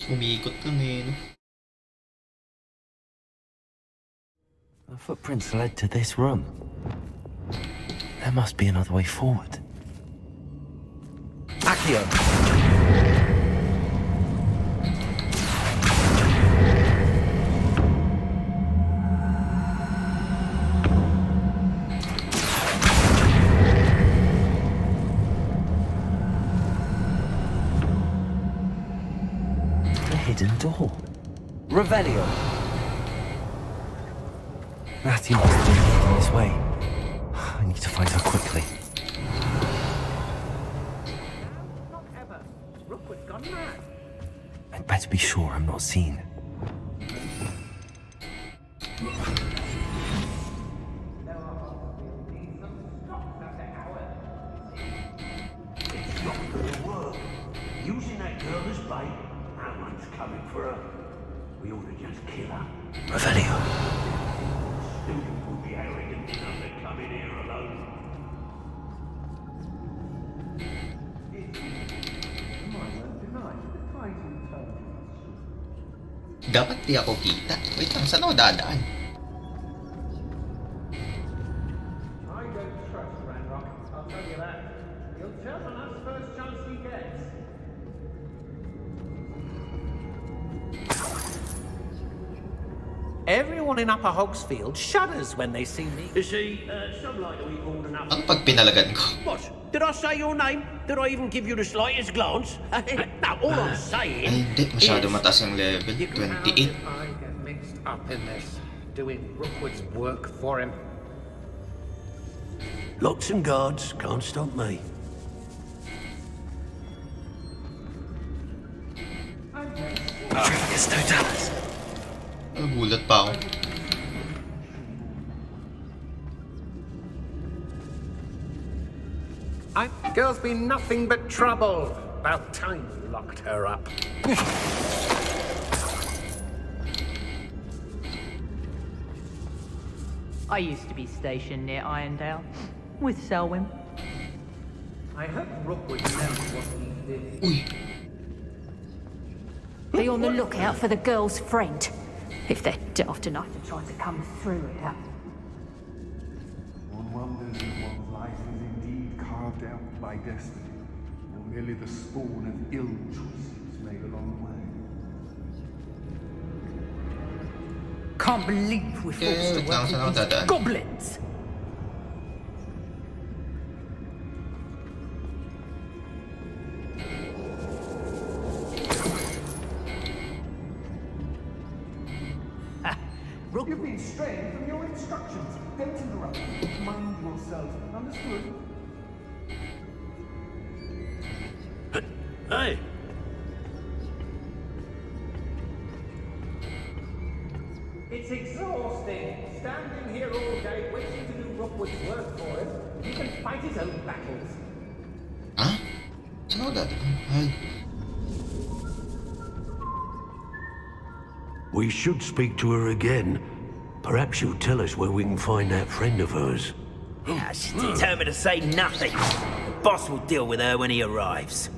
Umiikot lang eh, no? The footprints led to this room. There must be another way forward. Accio! Hidden door. Revelio. Natty must have been taken this way. I need to find her quickly. I'd better be sure I'm not seen. Using that girl as bait, no one's coming for her. We ought to just kill her. Revelio. Student would be arrogant enough to come in here alone. Dapat di ako kita. Wait lang, saan ako dadaan? I don't trust Ranrock, I'll tell you that. He'll tell on us first chance he gets. Everyone in Upper Hogsfield shudders when they see me. You see, some like to eat more than others. Ang pag pinalagan ko. What? Did I say your name? Did I even give you the slightest glance? No, all I'm saying Ay, hindi. Masyado is... mataas yung level. 28. I get mixed up in this, doing Rookwood's work for him. Locks and guards can't stop me. It's Totalis. Nagulat pa ako. Girl's been nothing but trouble. About time we locked her up. I used to be stationed near Irondale with Selwyn. I hope Rookwood knows what he did. Uy. Be on the lookout for the girl's friend, if they're daft enough to try to come through here. One wonders if one's life is indeed carved out by destiny, or merely the spawn of ill choices made along the way. Can't believe we're forced to work with these goblins. You've been straying from your instructions. Don't interrupt. Mind yourself. Understood? Hey! It's exhausting, standing here all day waiting to do Rookwood's work for him. He can fight his own battles. Ha? Saan ako dadaan? Ay. We should speak to her again. Perhaps she'll tell us where we can find that friend of hers. Yeah, she's determined to say nothing. The boss will deal with her when he arrives.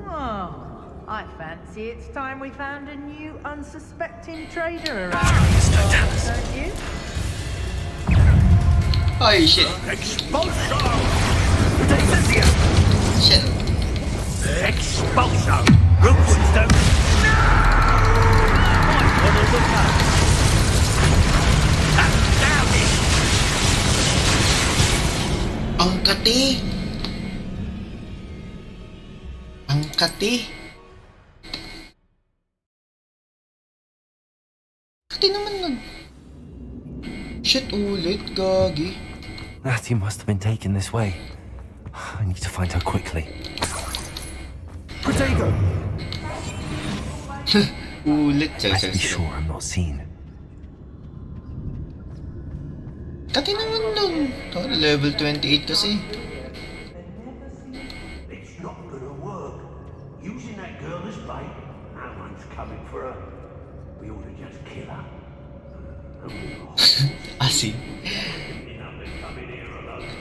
Oh, I fancy it's time we found a new unsuspecting trader around. Don't you? Ay, shit. Shit. Expulso! Rookwood's don't... Ang kati! Ang kati! Kati naman nun. Shit ulit, gagi. Natty must have been taken this way. I need to find her quickly. Protego! Ulit. Let's be sure I'm not seen. Kati naman nun. Level 28 kasi. It's not gonna work. Using that girl as bait, no one's coming for her. We ought to just kill her. Asin.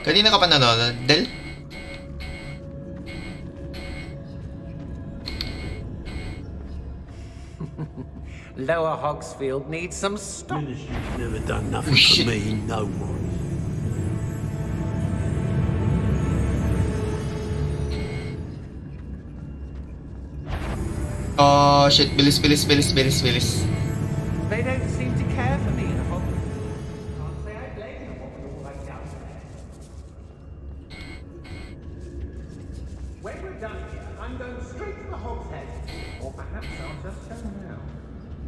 Kanina ka pa nanonood, Del? Lower Hogsfield needs some stock. Ministry's never done nothing for me, no one. Oh shit, bilis. They don't seem to care for me in Hogwarts. Can't say I blame them what all I've done there. When we're done here, I'm going straight to the Hog's Head. Or perhaps I'll just turn around.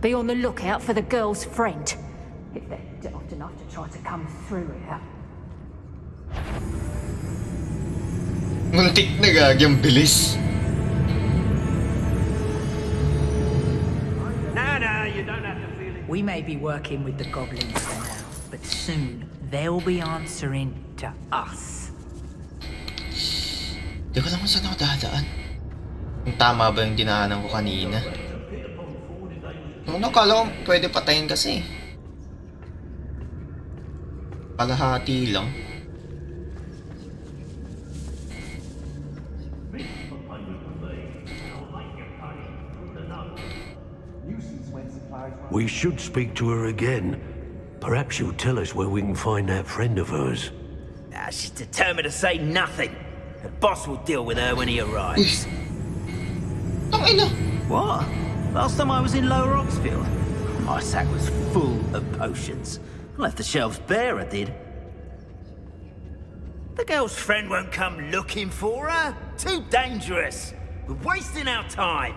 Be on the lookout for the girl's friend, if they're daft enough to try to come through here. Muntik na gagi, ang bilis. No, you don't have to feel it. We may be working with the goblins for now, but soon they'll be answering to us. Di ko alam kung saan ako dadaan. Kung tama ba yung dinaanan ko kanina. Nakala ko pwede patayin kasi. Kalahati lang. We should speak to her again. Perhaps she'll tell us where we can find that friend of hers. She's determined to say nothing. The boss will deal with her when he arrives. What? Last time I was in Lower Oxfield, my sack was full of potions. I left the shelves bare, I did. The girl's friend won't come looking for her. Too dangerous. We're wasting our time.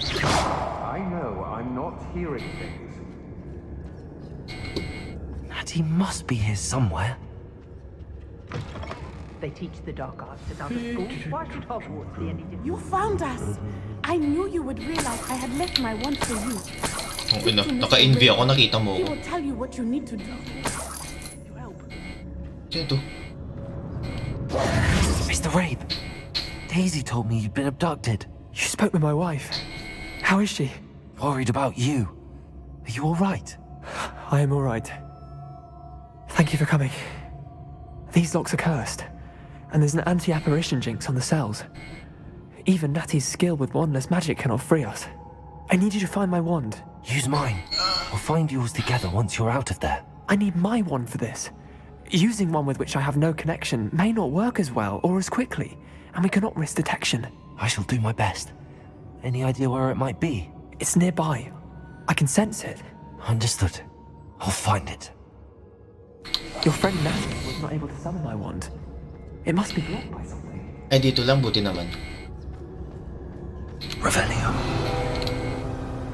I know, I'm not hearing things. Natty must be here somewhere. They teach the dark arts at other schools. Why should Hogwarts be any different? You found us. I knew you would realize I had left my wand for you. Okay na, naka-envy ako, nakita mo He ako. will tell you what you need to do. Sino to? Mr. Rabe, Daisy told me you'd been abducted. You spoke with my wife. How is she? Worried about you. Are you all right? I am all right. Thank you for coming. These locks are cursed, and there's an anti-apparition jinx on the cells. Even Natty's skill with wandless magic cannot free us. I need you to find my wand. Use mine. We'll find yours together once you're out of there. I need my wand for this. Using one with which I have no connection may not work as well or as quickly, and we cannot risk detection. I shall do my best. Any idea where it might be? It's nearby. I can sense it. Understood. I'll find it. Your friend Natty was not able to summon my wand. It must be blocked by something. Eh, dito lang, buti naman. Revelio.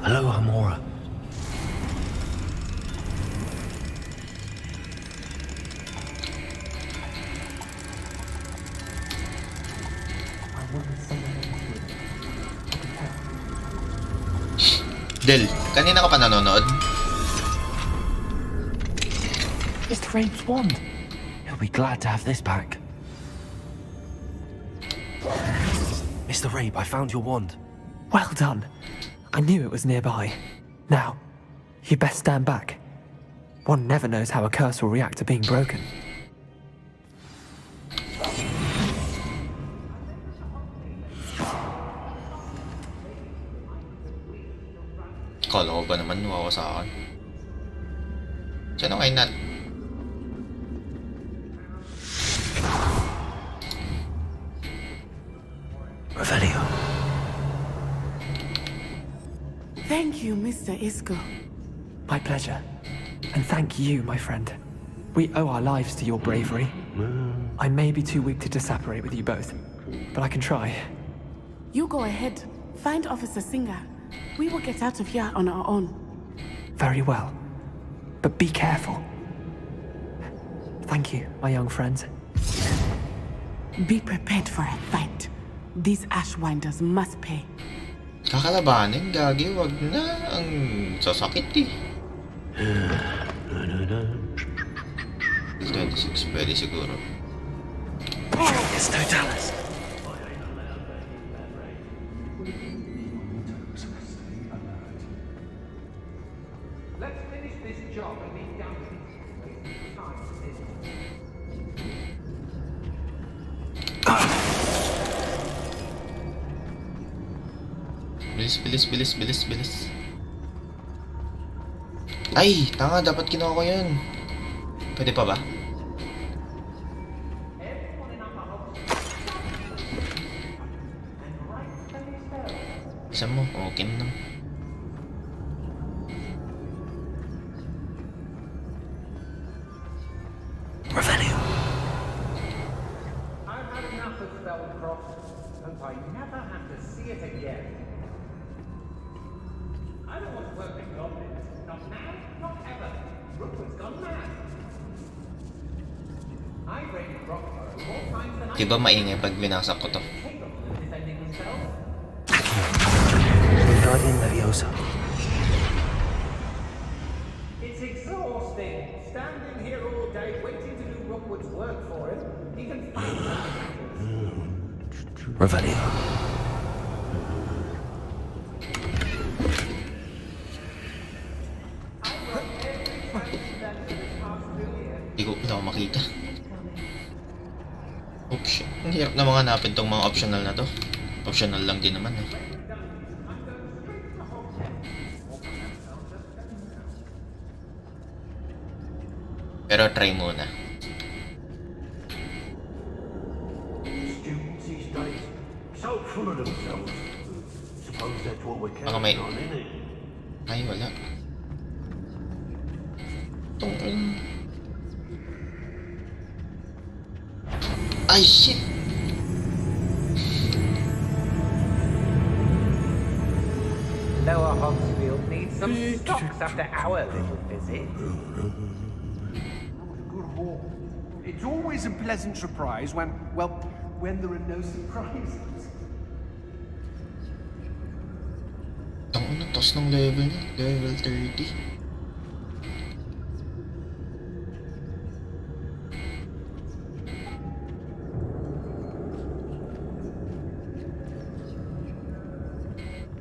Hello, Amora. Del, kanina ka pa nanonood? Mr. Rabe's wand. He'll be glad to have this back. Mr. Rabe, I found your wand. Well done. I knew it was nearby. Now, you best stand back. One never knows how a curse will react to being broken. Kala ko ba naman nuwawa sa akin? Diyan ako kay Nat. Revelio. Thank you, Mr. Isco. My pleasure. And thank you, my friend. We owe our lives to your bravery. I may be too weak to disapparate with you both, but I can try. You go ahead. Find Officer Singer. We will get out of here on our own. Very well. But be careful. Thank you, my young friends. Be prepared for a fight. These Ashwinders must pay. Kakalabanin, gagi, wag na. Ang sasakit eh. 26, pwede siguro. Yes, Totalis. Let's finish this job and be done with it. Time for this. Bilis, bilis, bilis, bilis, bilis. Ay, tanga, dapat kinuha ko yun. Pwede pa ba? Isa mo, okay na. Revelio. I've had enough of Spellcroft. Hope I never have to see it again. I don't want to work with goblins. Not now, not ever. Rookwood's gone mad. I raided Rockborough more times than I... Diba maingay pag binasak ko to? defending himself. Guardian Leviosa. It's exhausting. Standing here all day waiting to do Rookwood's work for him. He can fight Revelio. Hindi ko makita. Oops, shit. Ang hirap na mga hanapin tong mga optional na to. Optional lang din naman eh. Pero try muna. Students these days, so full of themselves. Suppose that's what we're Baka may... counting on, isn't it? Ay, wala. Ay, shit! Lower Hogsfield needs some stocks after our little visit. Good haul. It's always a pleasant surprise when there are no surprises. Ang ano, taas ng level niya. Level 30.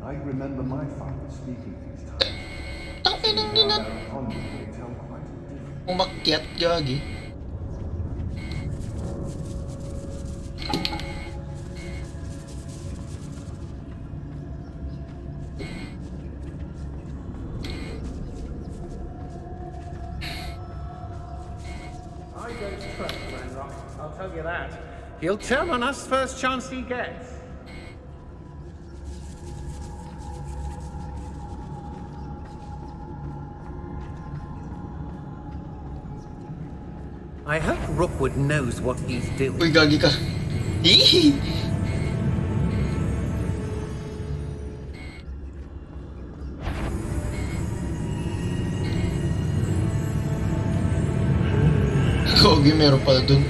I remember my father speaking these times. Ang inang nina. Umakyat, gagi. I don't trust Ranrock, I'll tell you that. He'll turn on us first chance he gets. I hope Rookwood knows what he's doing. Uy, gagi ka. Hihi! Gagi, meron pala dun.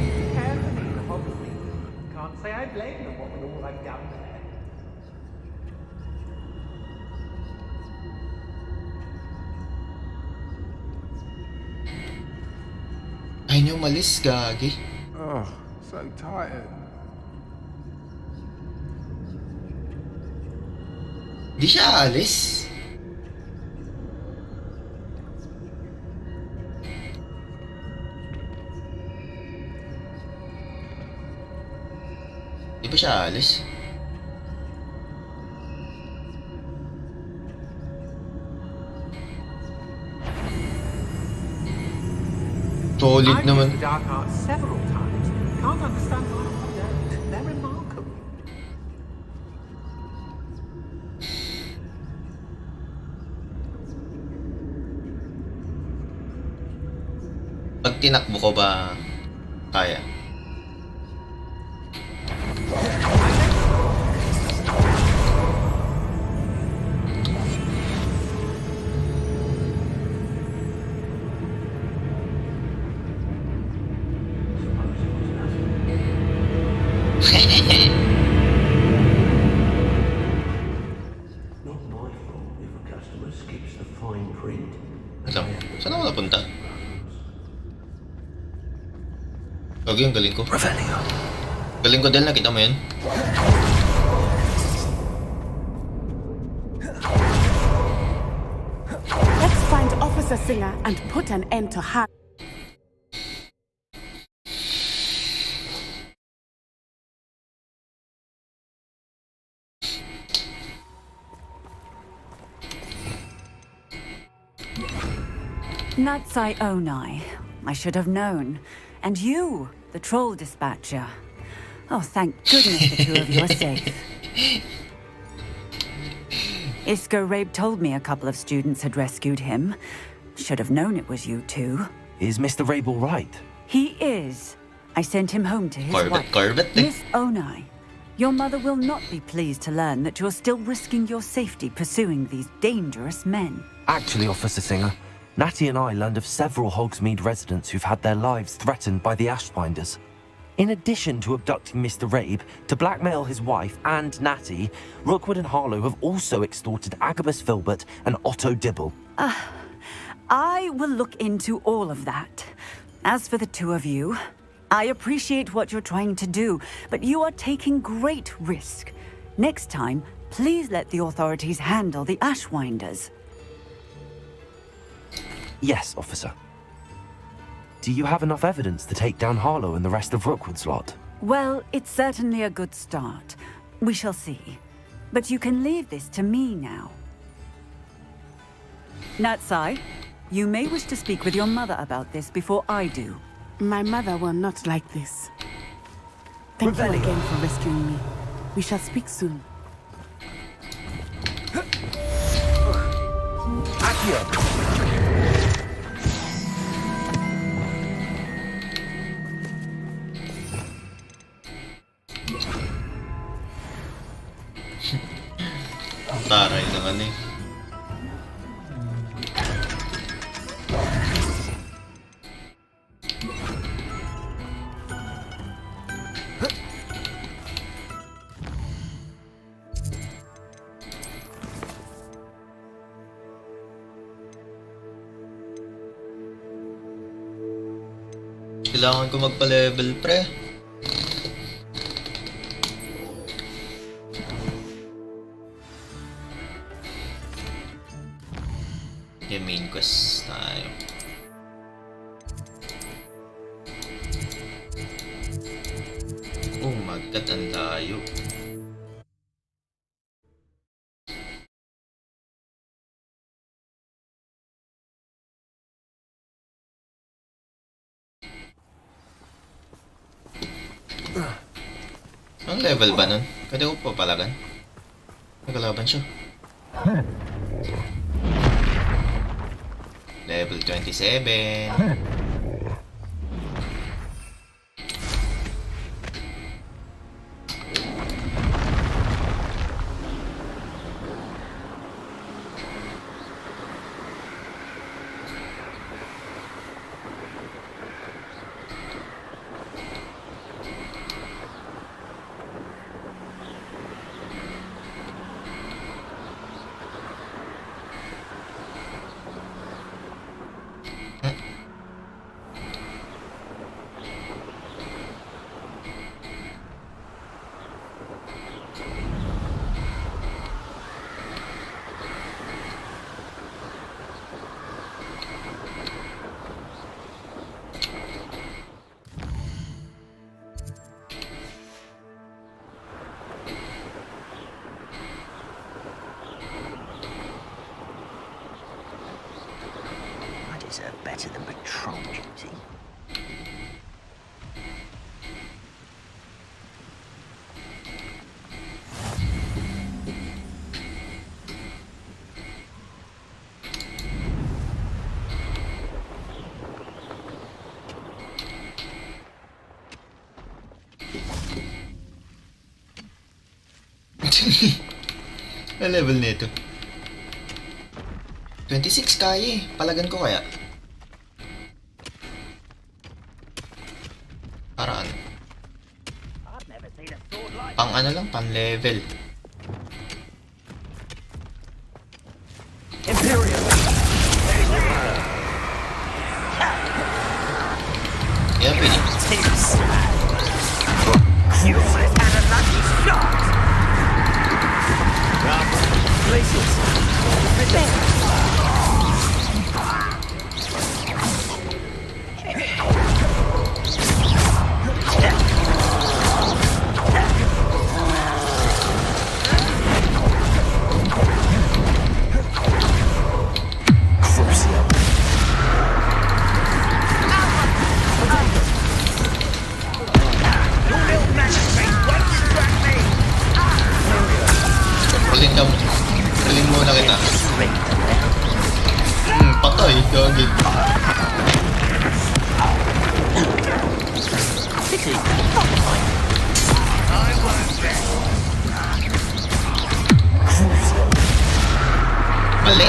Can't say I blame them what with all I've done there. Ayaw niyo umalis, gagi. Oh, so tired. Di siya aalis. Di ba siya aalis? Solid I've naman. used the dark arts several times. Can't understand why I don't. They're remarkable. Pag tinakbo ko ba kaya? Not my fault if a customer skips the fine print. Ito, saan ako napunta? Okay, ang galing ko. Revelio. Galing ko dahil nakita mo yun. Let's find Officer Singer and put an end to her. Natsai Onai. I should have known. And you, the troll dispatcher. Oh, thank goodness the two of you are safe. Isco Rabe told me a couple of students had rescued him. Should have known it was you two. Is Mr. Rabe all right? He is. I sent him home to his wife. Corbett. Miss Onai, your mother will not be pleased to learn that you're still risking your safety pursuing these dangerous men. Actually, Officer Singer, Natty and I learned of several Hogsmeade residents who've had their lives threatened by the Ashbinders. In addition to abducting Mr. Rabe to blackmail his wife and Natty, Rookwood and Harlow have also extorted Agabus Filbert and Otto Dibble. I will look into all of that. As for the two of you, I appreciate what you're trying to do, but you are taking great risk. Next time, please let the authorities handle the Ashwinders. Yes, officer. Do you have enough evidence to take down Harlow and the rest of Rookwood's lot? Well, it's certainly a good start. We shall see. But you can leave this to me now. Natsai, you may wish to speak with your mother about this before I do. My mother will not like this. Thank you again for rescuing me. We shall speak soon. Taray naman eh. Kailangan ko magpa-level, pre. Yung main quest tayo. Oh my god, ang layo. Ang level ba nun? Pwede ko papalagan? Nagalaban siya. Level 27. Better than patrol duty. Ang level nito 26 kaya eh. Palagan ko kaya. Paraan. Pang ano lang, pang level. Yeah, pwede. Patay. Gagin. Mali.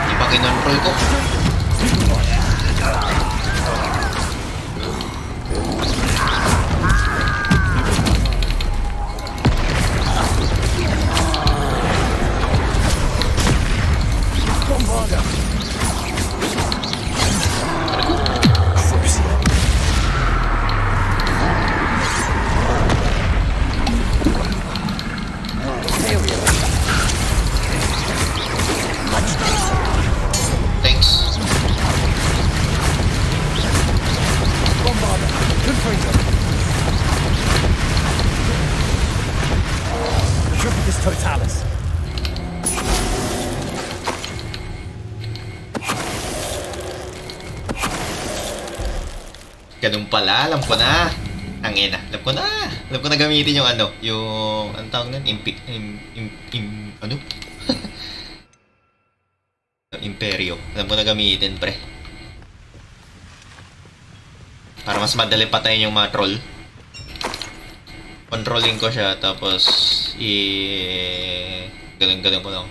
Di pa kinontrol ko. Thanks. Triple totalis. Ganun pala, alam ko na. Ang ina, alam ko na. Alam ko na gamitin yung ano, yung, ang tawag nun? Ano? Imperyo. Alam ko na gamitin, pre. Para mas madali patayin yung mga troll. Controlling ko siya, tapos ganun ko lang.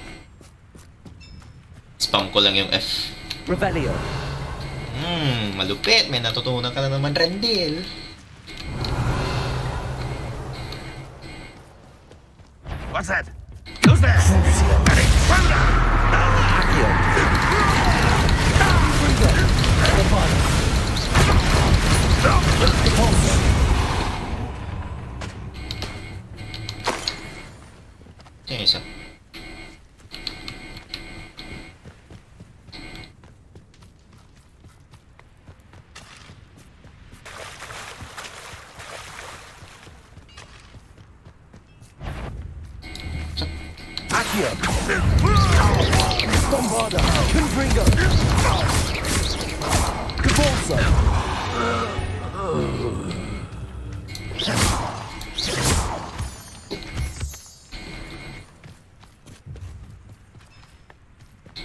Spam ko lang yung F. Revelio. Malupit. May natutunan ka na naman, Rendil. What's that? Who's there? Yung isa. Bombarda. Confringo. Cabolso.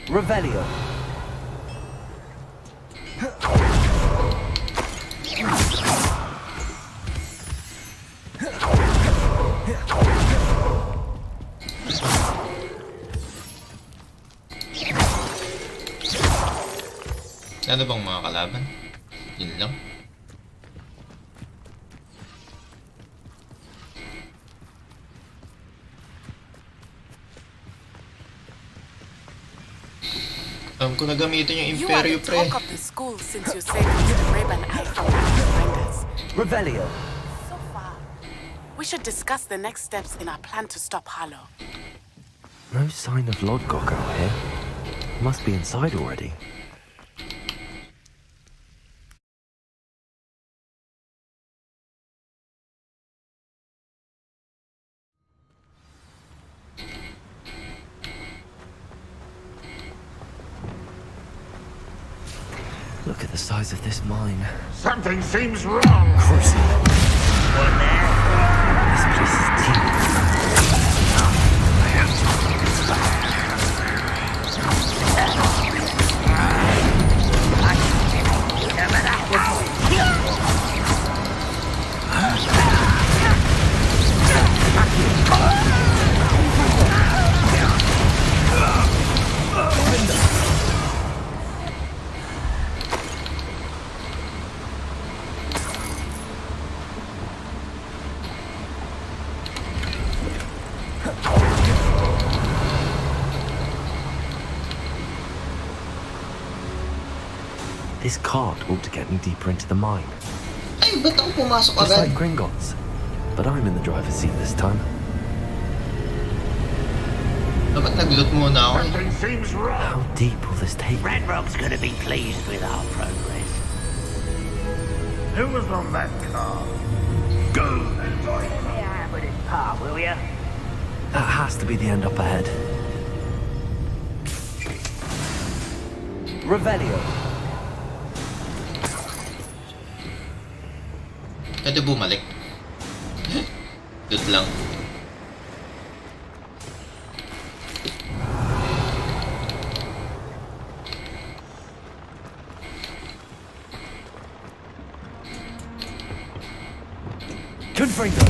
Revelio. Ano bang mga kalaban? Yun lang. Alam ko na gamitin yung Imperyo, pre. You are the talk of the school since you saved Mr. Raven and I from binders. Revelio. So far, we should discuss the next steps in our plan to stop Harlow. No sign of Lodgok out here. Must be inside already. Look at the size of this mine. Something seems wrong. Crucible. This place is teeming. This cart ought to get me deeper into the mine. Ay, ba't ako pumasok Just agad? like Gringotts. But I'm in the driver's seat this time. Dapat nag-loot muna ako eh. Something seems wrong. How deep will this take me? Ranrock's gonna be pleased with our progress. Who was on that car? Go! Yeah, but it's par, will ya? That has to be the end up ahead. Revelio. Pwede bumalik. Good lang. Confringo.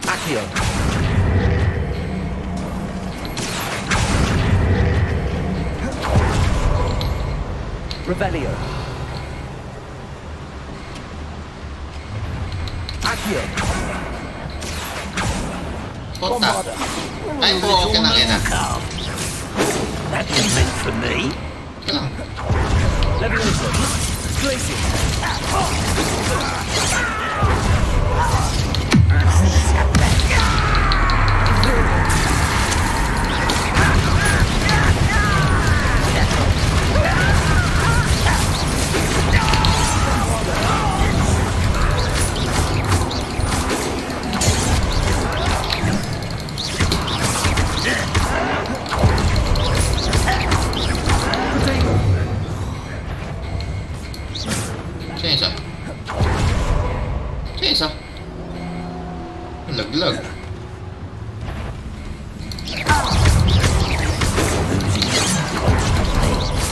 Accio. Revelio. Accio. Puta. Ay po, okay na ina. That was meant for me. Okay lang. Levioso. Glacius. Chainsaw. Chainsaw. Laglag.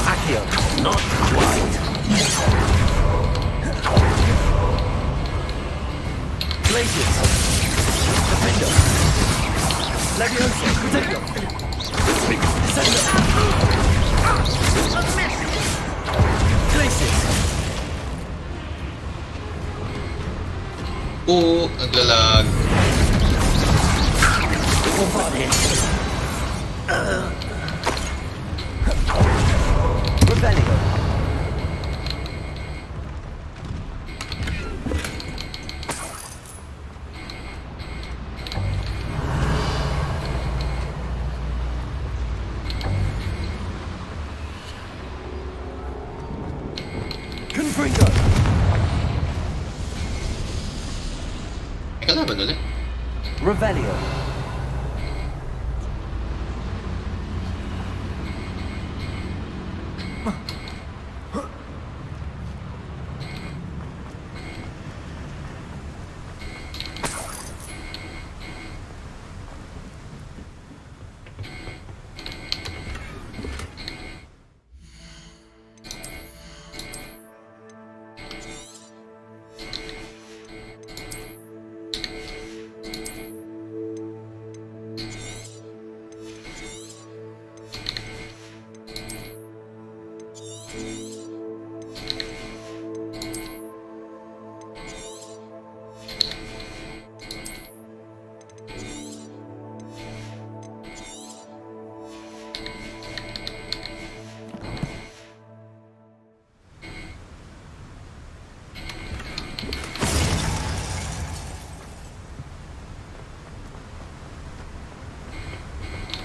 Accio. Not quite. Glacius. Defendo. Levioso. Protego. Descendo. Glacius. Oo, naglalag. Revelio. Confringo. May kalaban ulit. Revelio.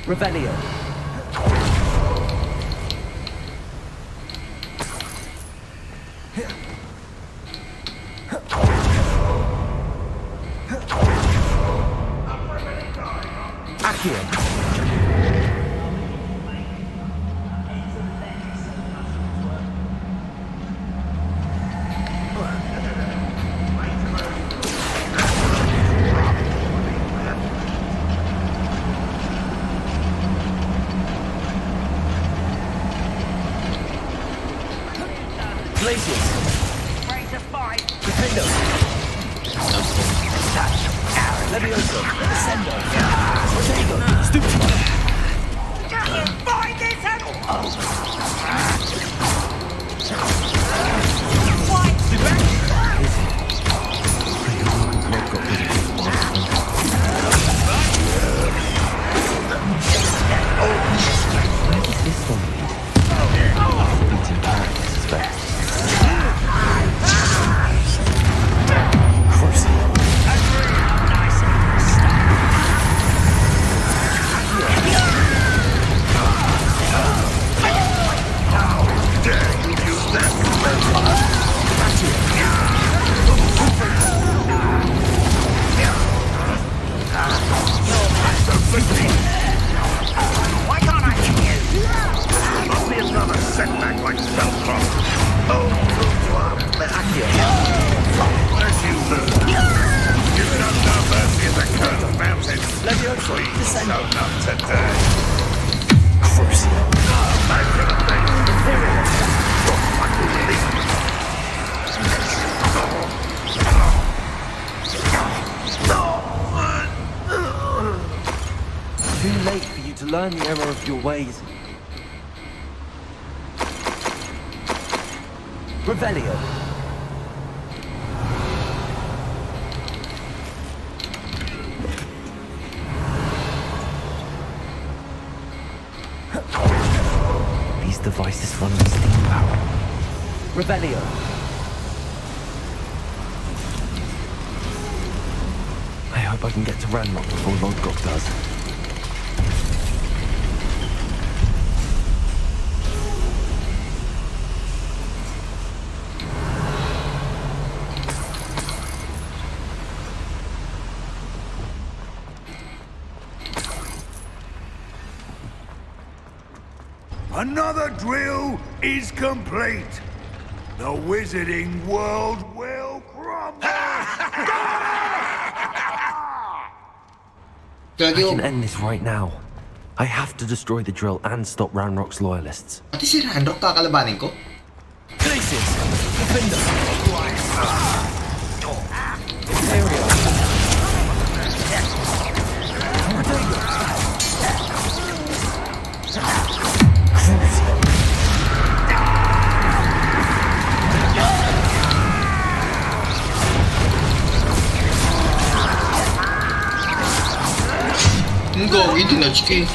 Revelio. Accio. Glacius. Ready to fight. Defendo. Levioso. Descendo. Protego. Stupido. Fight this head! Accio. shown up today. Crucial. Too late for you to learn the error of your ways. Revelio. These devices run on steam power. Revelio. I hope I can get to Ranrock before Lodgok does. Another drill is complete. The wizarding world will crumble. I can end this right now. I have to destroy the drill and stop Ranrock's loyalists. Pati si Ranrock kakalabanin ko? Places. Defender. Ang gogi, dinudge ko eh.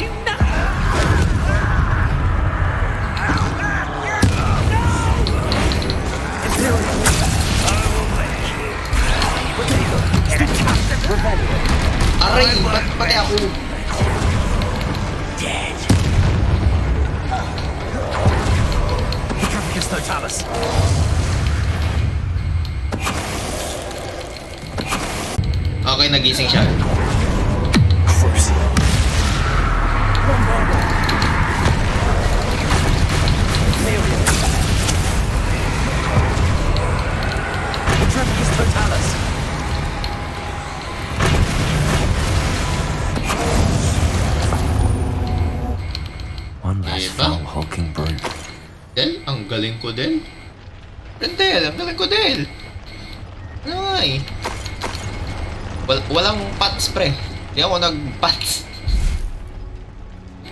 Aray, ba't pati ako? Dead. Hiccup Totalis. Okay, nagising siya. Totalis. One less foul hulking brute. Del, ang galing ko din. Del, ang galing ko din. Ay. Walang pats, pre. Di ako nag-pats.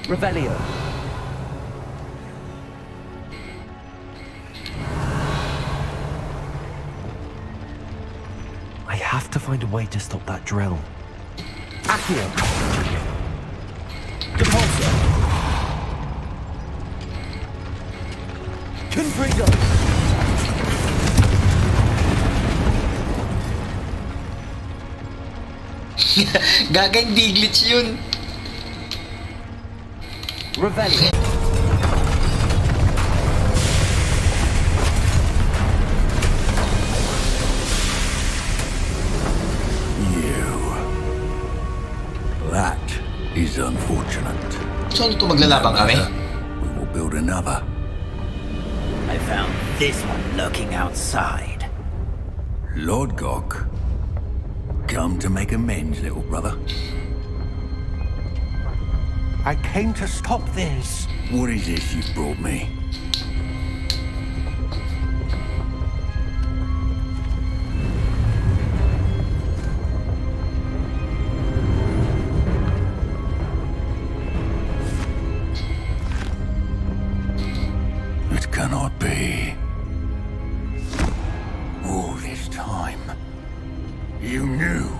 Revelio. I have to find a way to stop that drill. Accio. Depulso. Confrigo. Gaga, hindi glitch yun. Revelio. That is unfortunate. So, ito maglalabang kami? We will build another. I found this one lurking outside. Lord Gok, come to make amends, little brother. I came to stop this. What is this you've brought me? It cannot be. All this time, you knew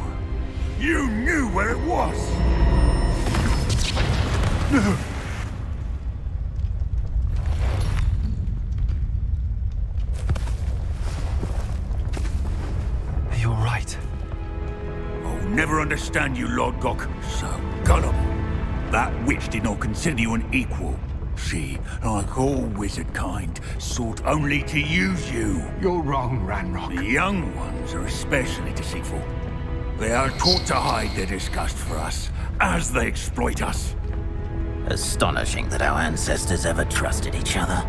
where it was. You're right. I'll never understand you, Lord Gok. So gullible. That witch did not consider you an equal. She, like all wizard kind, sought only to use you. You're wrong, Ranrock. The young ones are especially deceitful. They are taught to hide their disgust for us, as they exploit us. Astonishing that our ancestors ever trusted each other.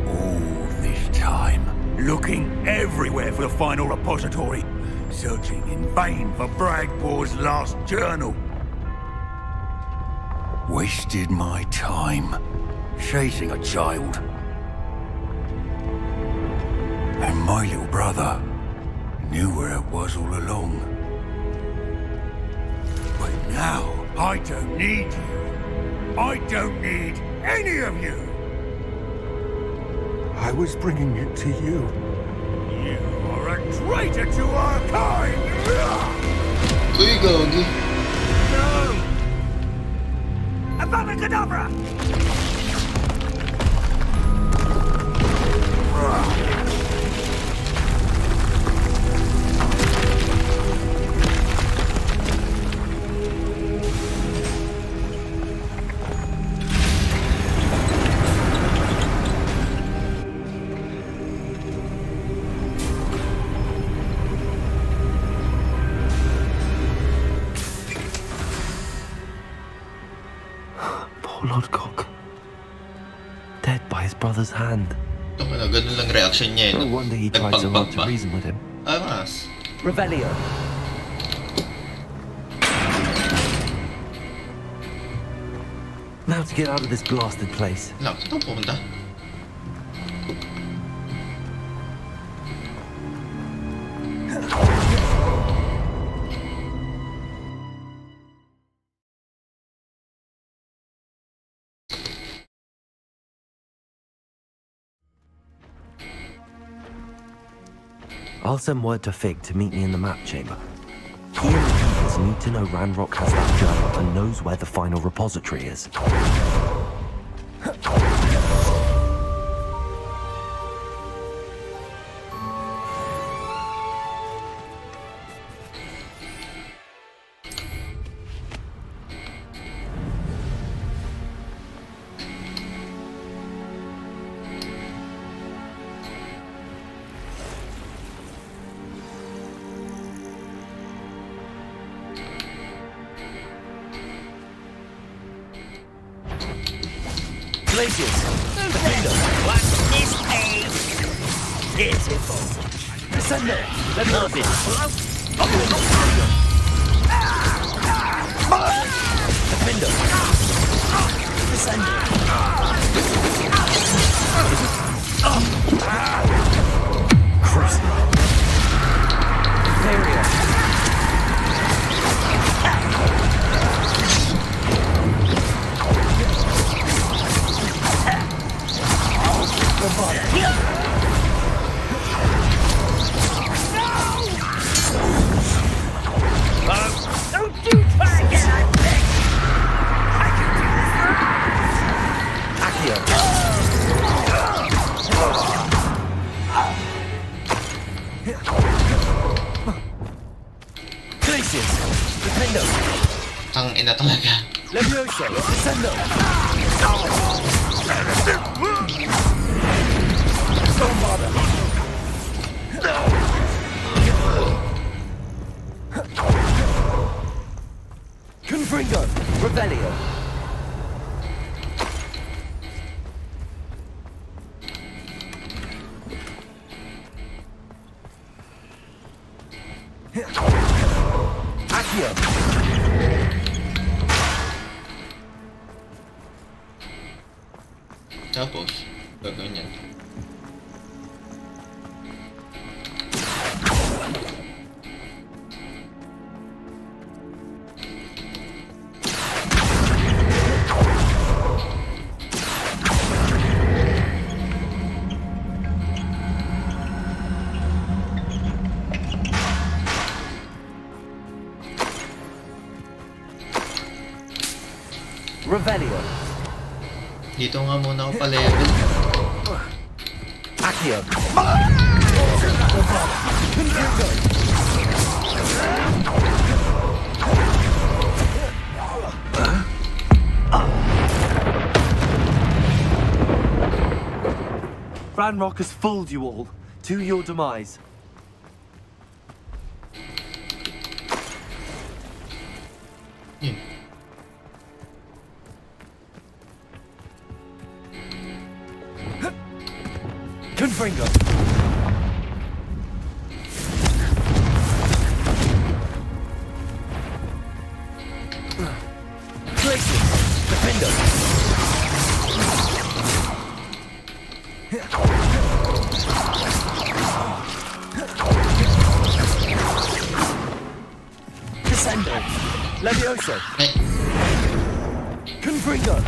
All this time, looking everywhere for the final repository, searching in vain for Bragpor's last journal. Wasted my time chasing a child. And my little brother knew where it was all along. But now, I don't need you. I don't need any of you. I was bringing it to you. You are a traitor to our kind! Uy, gagi. No! Avada Kedavra! Poor Lodgok. Dead by his brother's hand. Ganun lang reaction niya, No wonder he tried so hard to Nagpagpag pa. reason with him. Mas. Revelio. Now to get out of this blasted place. Lang, saan tayo pumunta? I'll send word to Fig to meet me in the map chamber. He and the keepers need to know Ranrock has that journal and knows where the final repository is. Glaciers! What is a pitiful? Descender! Let me have it! Defender! Descender! Christ! Barrier! Don't you try again, I beg! I can do this! Accio! Glaciers! Defender! Ang ina talaga. Levioso! Descender! Don't bother! Confringo! Revelio! Accio! Tapos, gagawin yan. Revelio! Dito nga muna ako pa-level. Accio! Ranrock has fooled you all, to your demise. Confringo! Glaciers! Confringo! Descendo! Levioso! Confringo!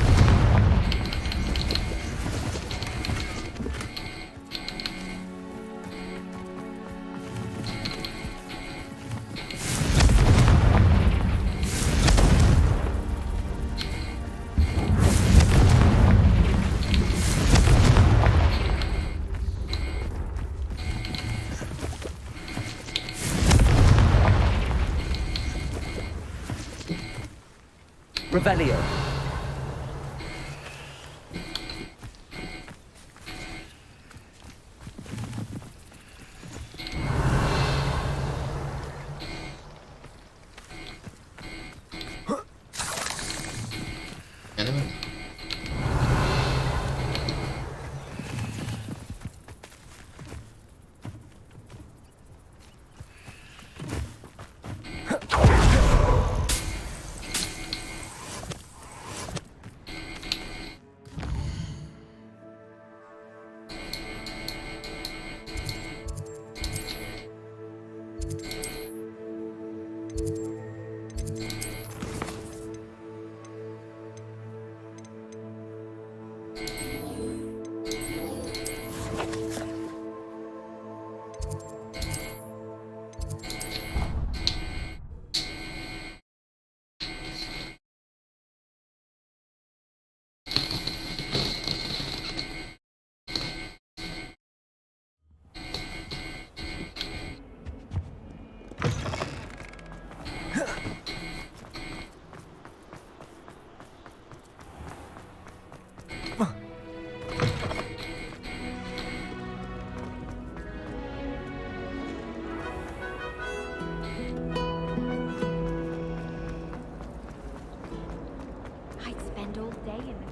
Revelio. Ano naman? I'd spend all day in the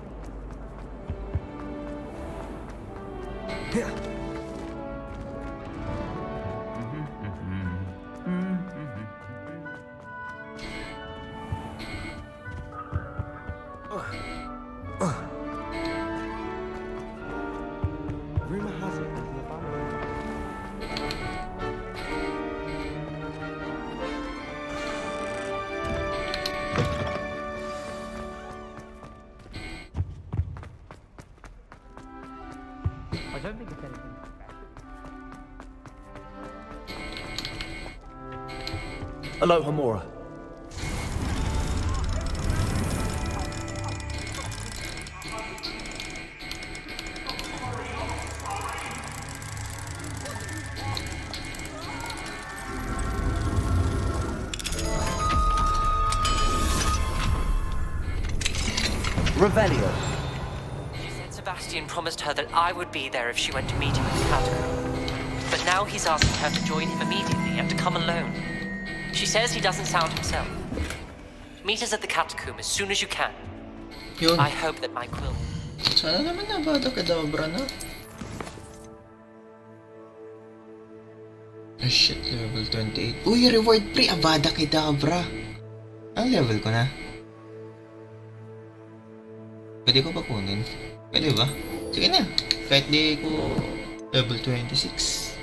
Rumor has it that the abandoned... I don't think it's anything. Aloha Mora. Revelio. She said Sebastian promised her that I would be there if she went to meet him in the catacomb. But now he's asking her to join him immediately and to come alone. She says he doesn't sound himself. Meet us at the catacomb as soon as you can. Yun. I hope that my quill... Sana naman nabada kedabra na. Ah shit, level 28. Uy, reward pre, Avada Kedavra. Ang level ko na. Pwede ko ba kunin? Pwede ba? Sige na. Kahit di ko level 26.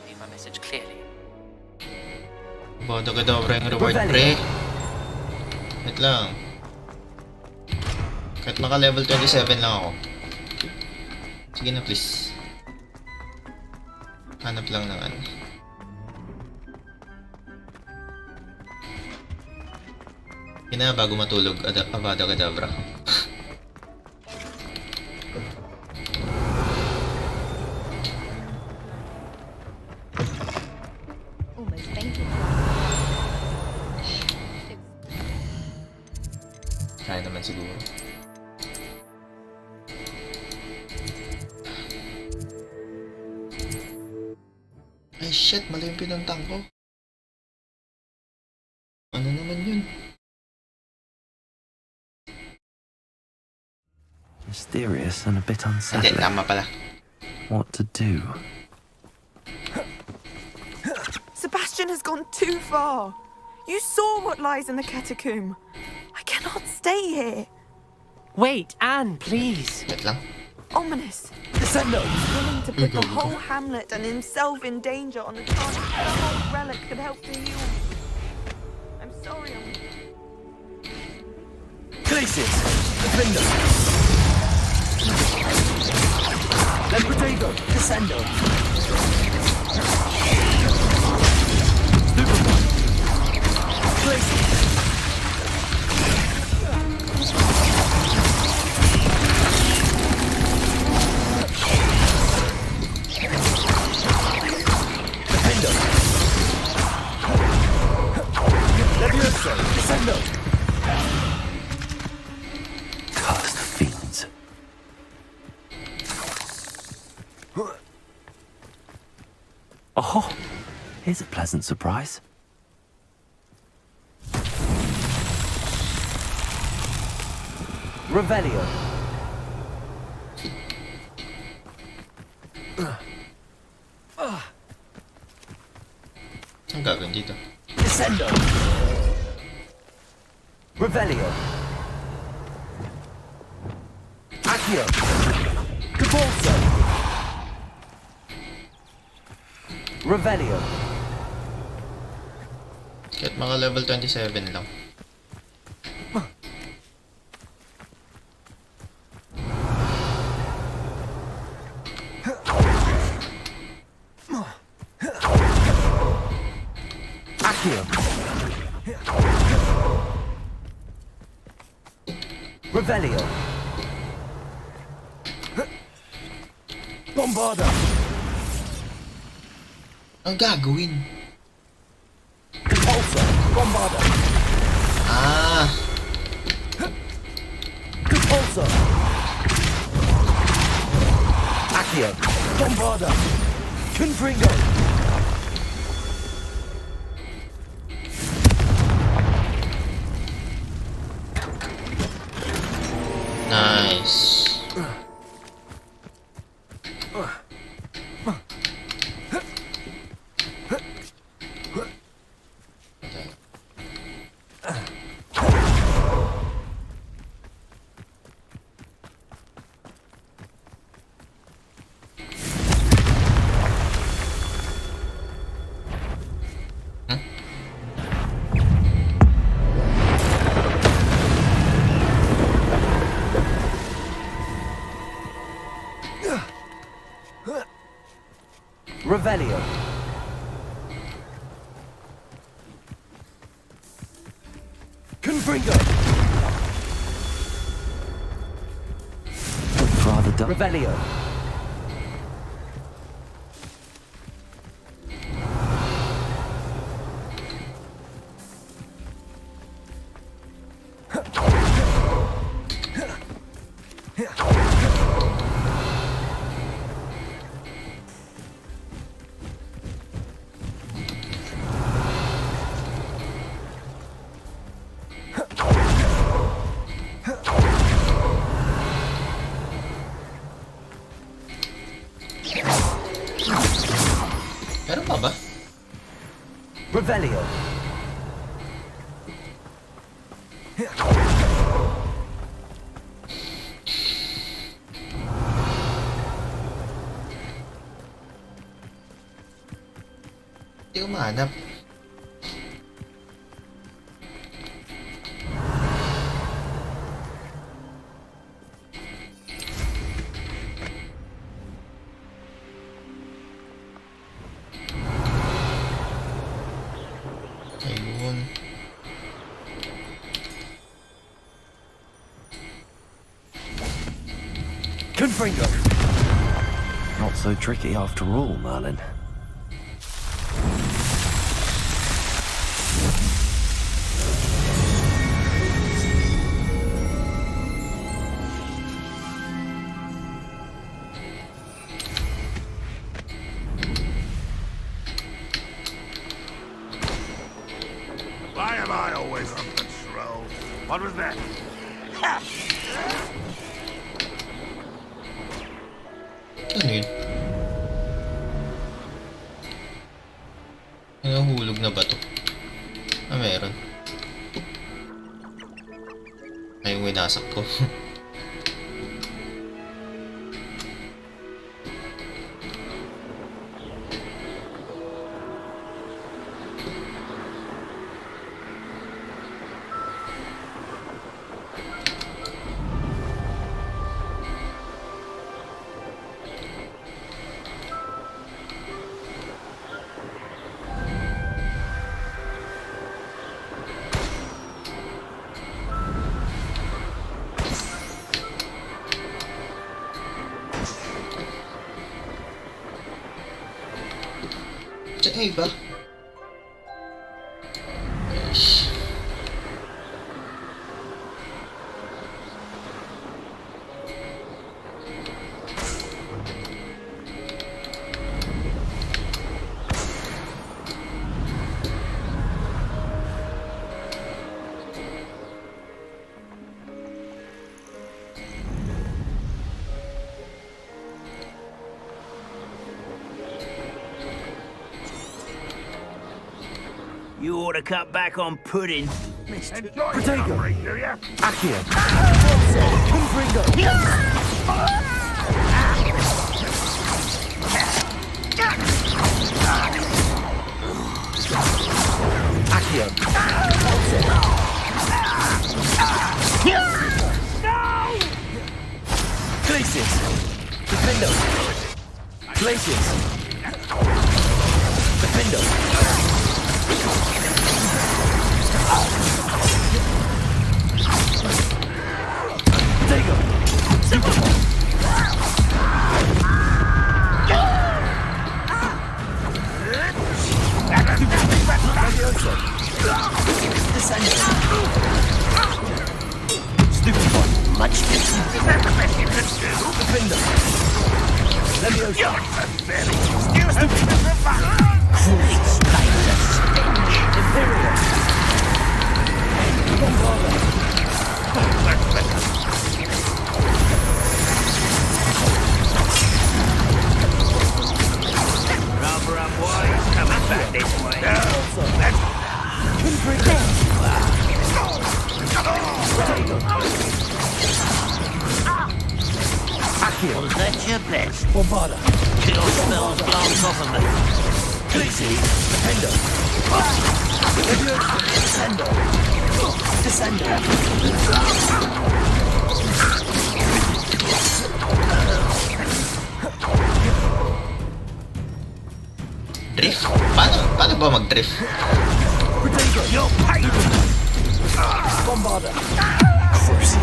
Read my message clearly. Avada Kedavra yung reward pre. Wait lang. Kahit maka level 27 lang ako. Sige na please. Hanap lang ng ano. Yun na, bago matulog, Avada Kedavra. almost fainted. Kaya naman siguro. Ay shit, mali yung pinantang ko. Ano naman yun? Mysterious and a bit unsettling. Hindi, tama pala. What to do? Sebastian has gone too far. You saw what lies in the catacomb. I cannot stay here. Wait, Anne, please. Wait lang. Ominous. Descendo. Willing to put the whole hamlet and himself in danger on the chance that the whole relic could help to heal. I'm sorry, Glacius. Descendo. Lemprotego. Descendo. Glacius. Descendo. Cursed fiends. Oh, here's a pleasant surprise. Revelio. Ang gagawin dito? Descendo. Revelio. Accio. Cabolso. Revelio. Kahit mga level 27 lang. Accio. Revelio. Bombarda. Ang gagawin? Compulsor. Bombarda. Ah. Compulsor. Accio. Bombarda. Confringo. Nice. Revelio. Confringo. Rather done. Revelio. Meron pa ba? Revelio. Hindi ko mahanap. Ayun. Confringo. Not so tricky after all, Merlin. Why am I always on patrol? What was that? Ha! Ano yun? Nahulog na ba to? Ah, meron. Pasok ko. Iba. You ought to cut back on pudding. Protego! Accio! Confringo! Accio! Glacius! Defendo! Glacius! Defendo! Potato! Stupid one. Much different. Is that the best you can do? Defender! Leviosa! Stupid one. Foolish like a stench. Imperial! Rather unwise coming back this way. Accio! That's your best. Bombarda! Kill spells glance off of me. Glitzy! Defendo! Descendo! Descendo! Drift? Paano ba mag-drift? Potato! Yo! Bombarda! Crucio!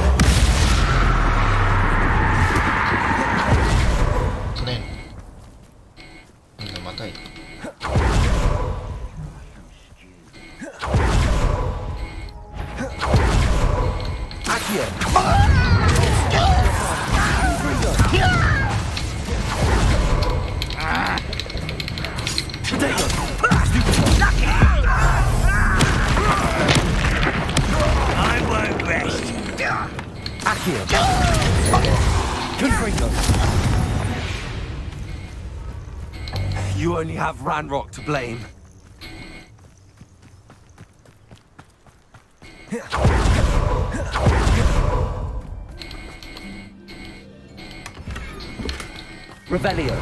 Ito na yun. Namatay. Accio! Potato! I won't rest. Accio! Confringo! You only have Ranrock to blame. Revelio.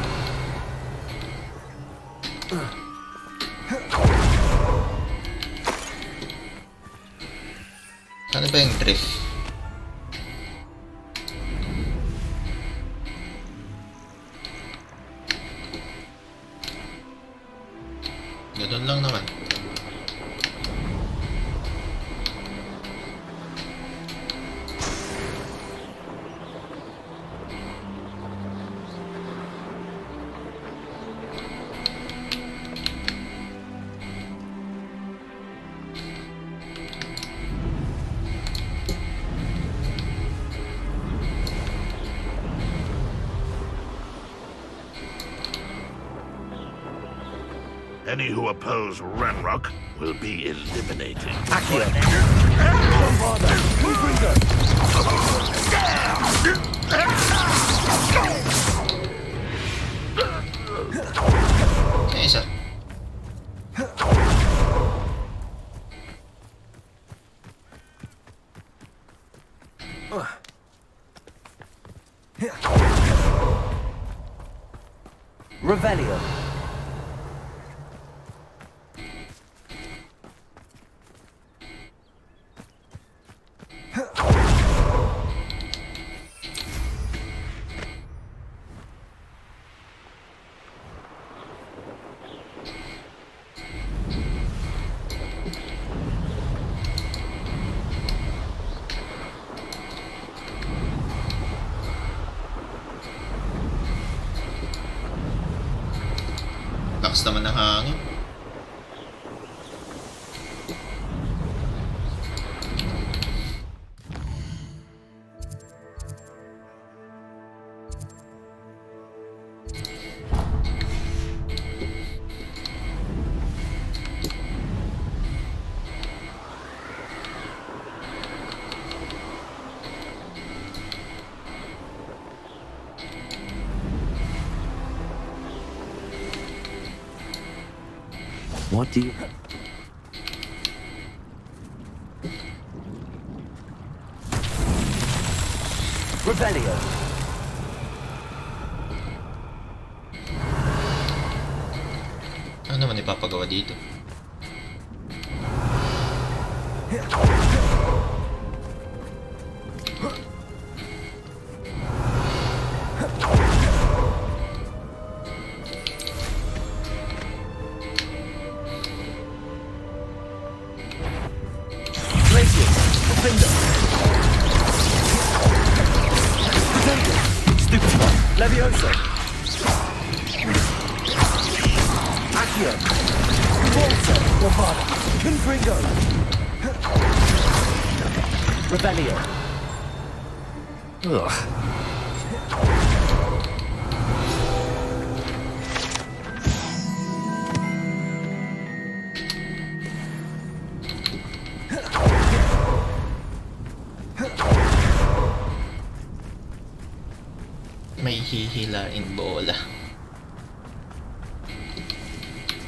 Ano ba yung drift? Ganun lang naman. Any who oppose Ranrock will be eliminated. Accio! Bombarda! Confringo! Isa. Revelio. Lakas naman ng hangin. What do you... Revelio. Ano naman ipapagawa dito? Levioso. Accio. Volta. Bravada. Confringo. Revelio. Ugh. May hihilain bola.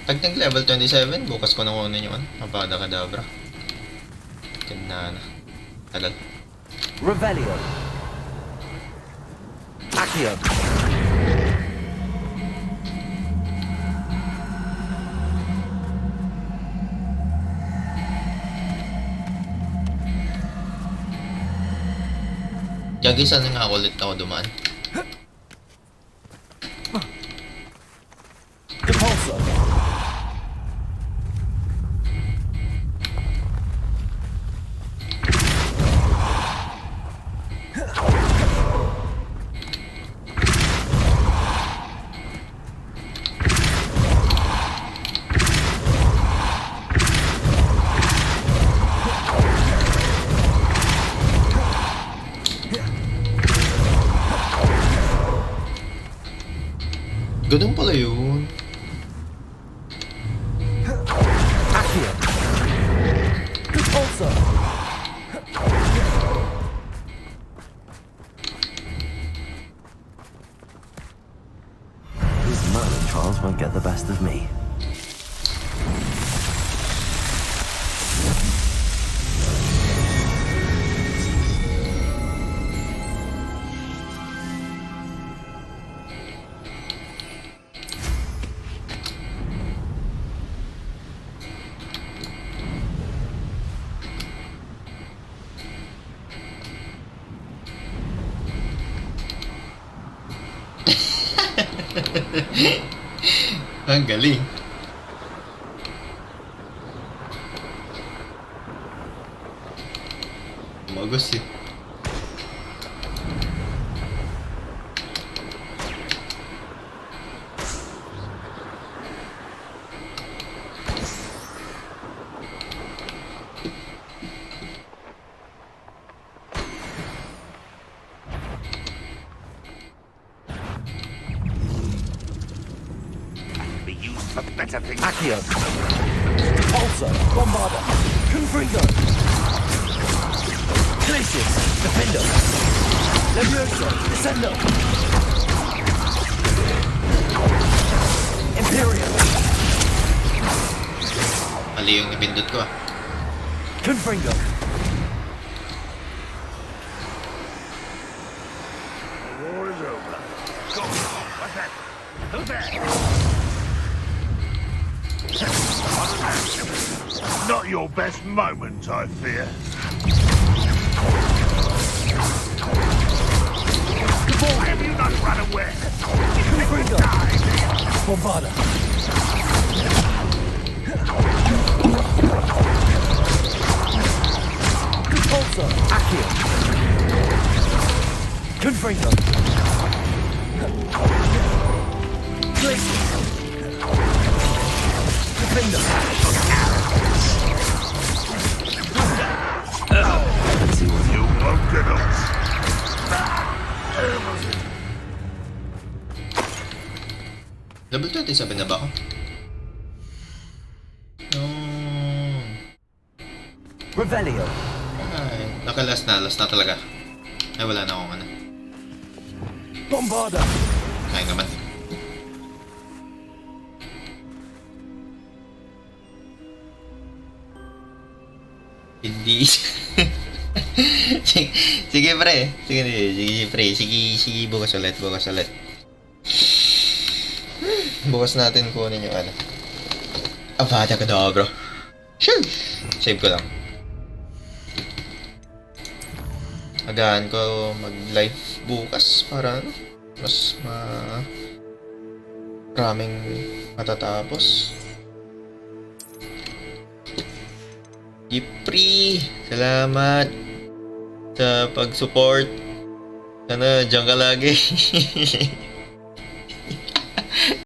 Pag nag-level 27, bukas ko na kunin yun. Mapada Kadabra. Ganda na. Tagal. Revelio. Accio. Yagi, saan nga ulit ako dumaan? Depulso. Ganun pala yun. Accio. Depulso. These murder trials won't get the best of me. Ang galing. Magos eh. Accio. Depulso. Bombarda. Confringo. Glacius. Defendo. Levioso. Descendo. Imperium. Mali yung ipindot ko ah. Confringo. war is over. Go. What's that? Who's that? Not your best moment, I fear. Why have you not run away? Bombarda. Repulsor. Accio. Confringo. Glacier. Defender. You won't get us. Level 27 na ba ako? No. Revelio. Ay, nakalas na. Last na talaga. Ay, wala na akong ano. Bombarda. Ay, naman. Hindi. Sige pre. Sige pre. Sige bukas ulit. Bukas natin kunin yung ano. Avada Kedavra. Save ko lang. Agahan ko mag-live bukas para ano, mas maraming matatapos. Ipri, salamat sa pag-support. Sana diyan ka lagi.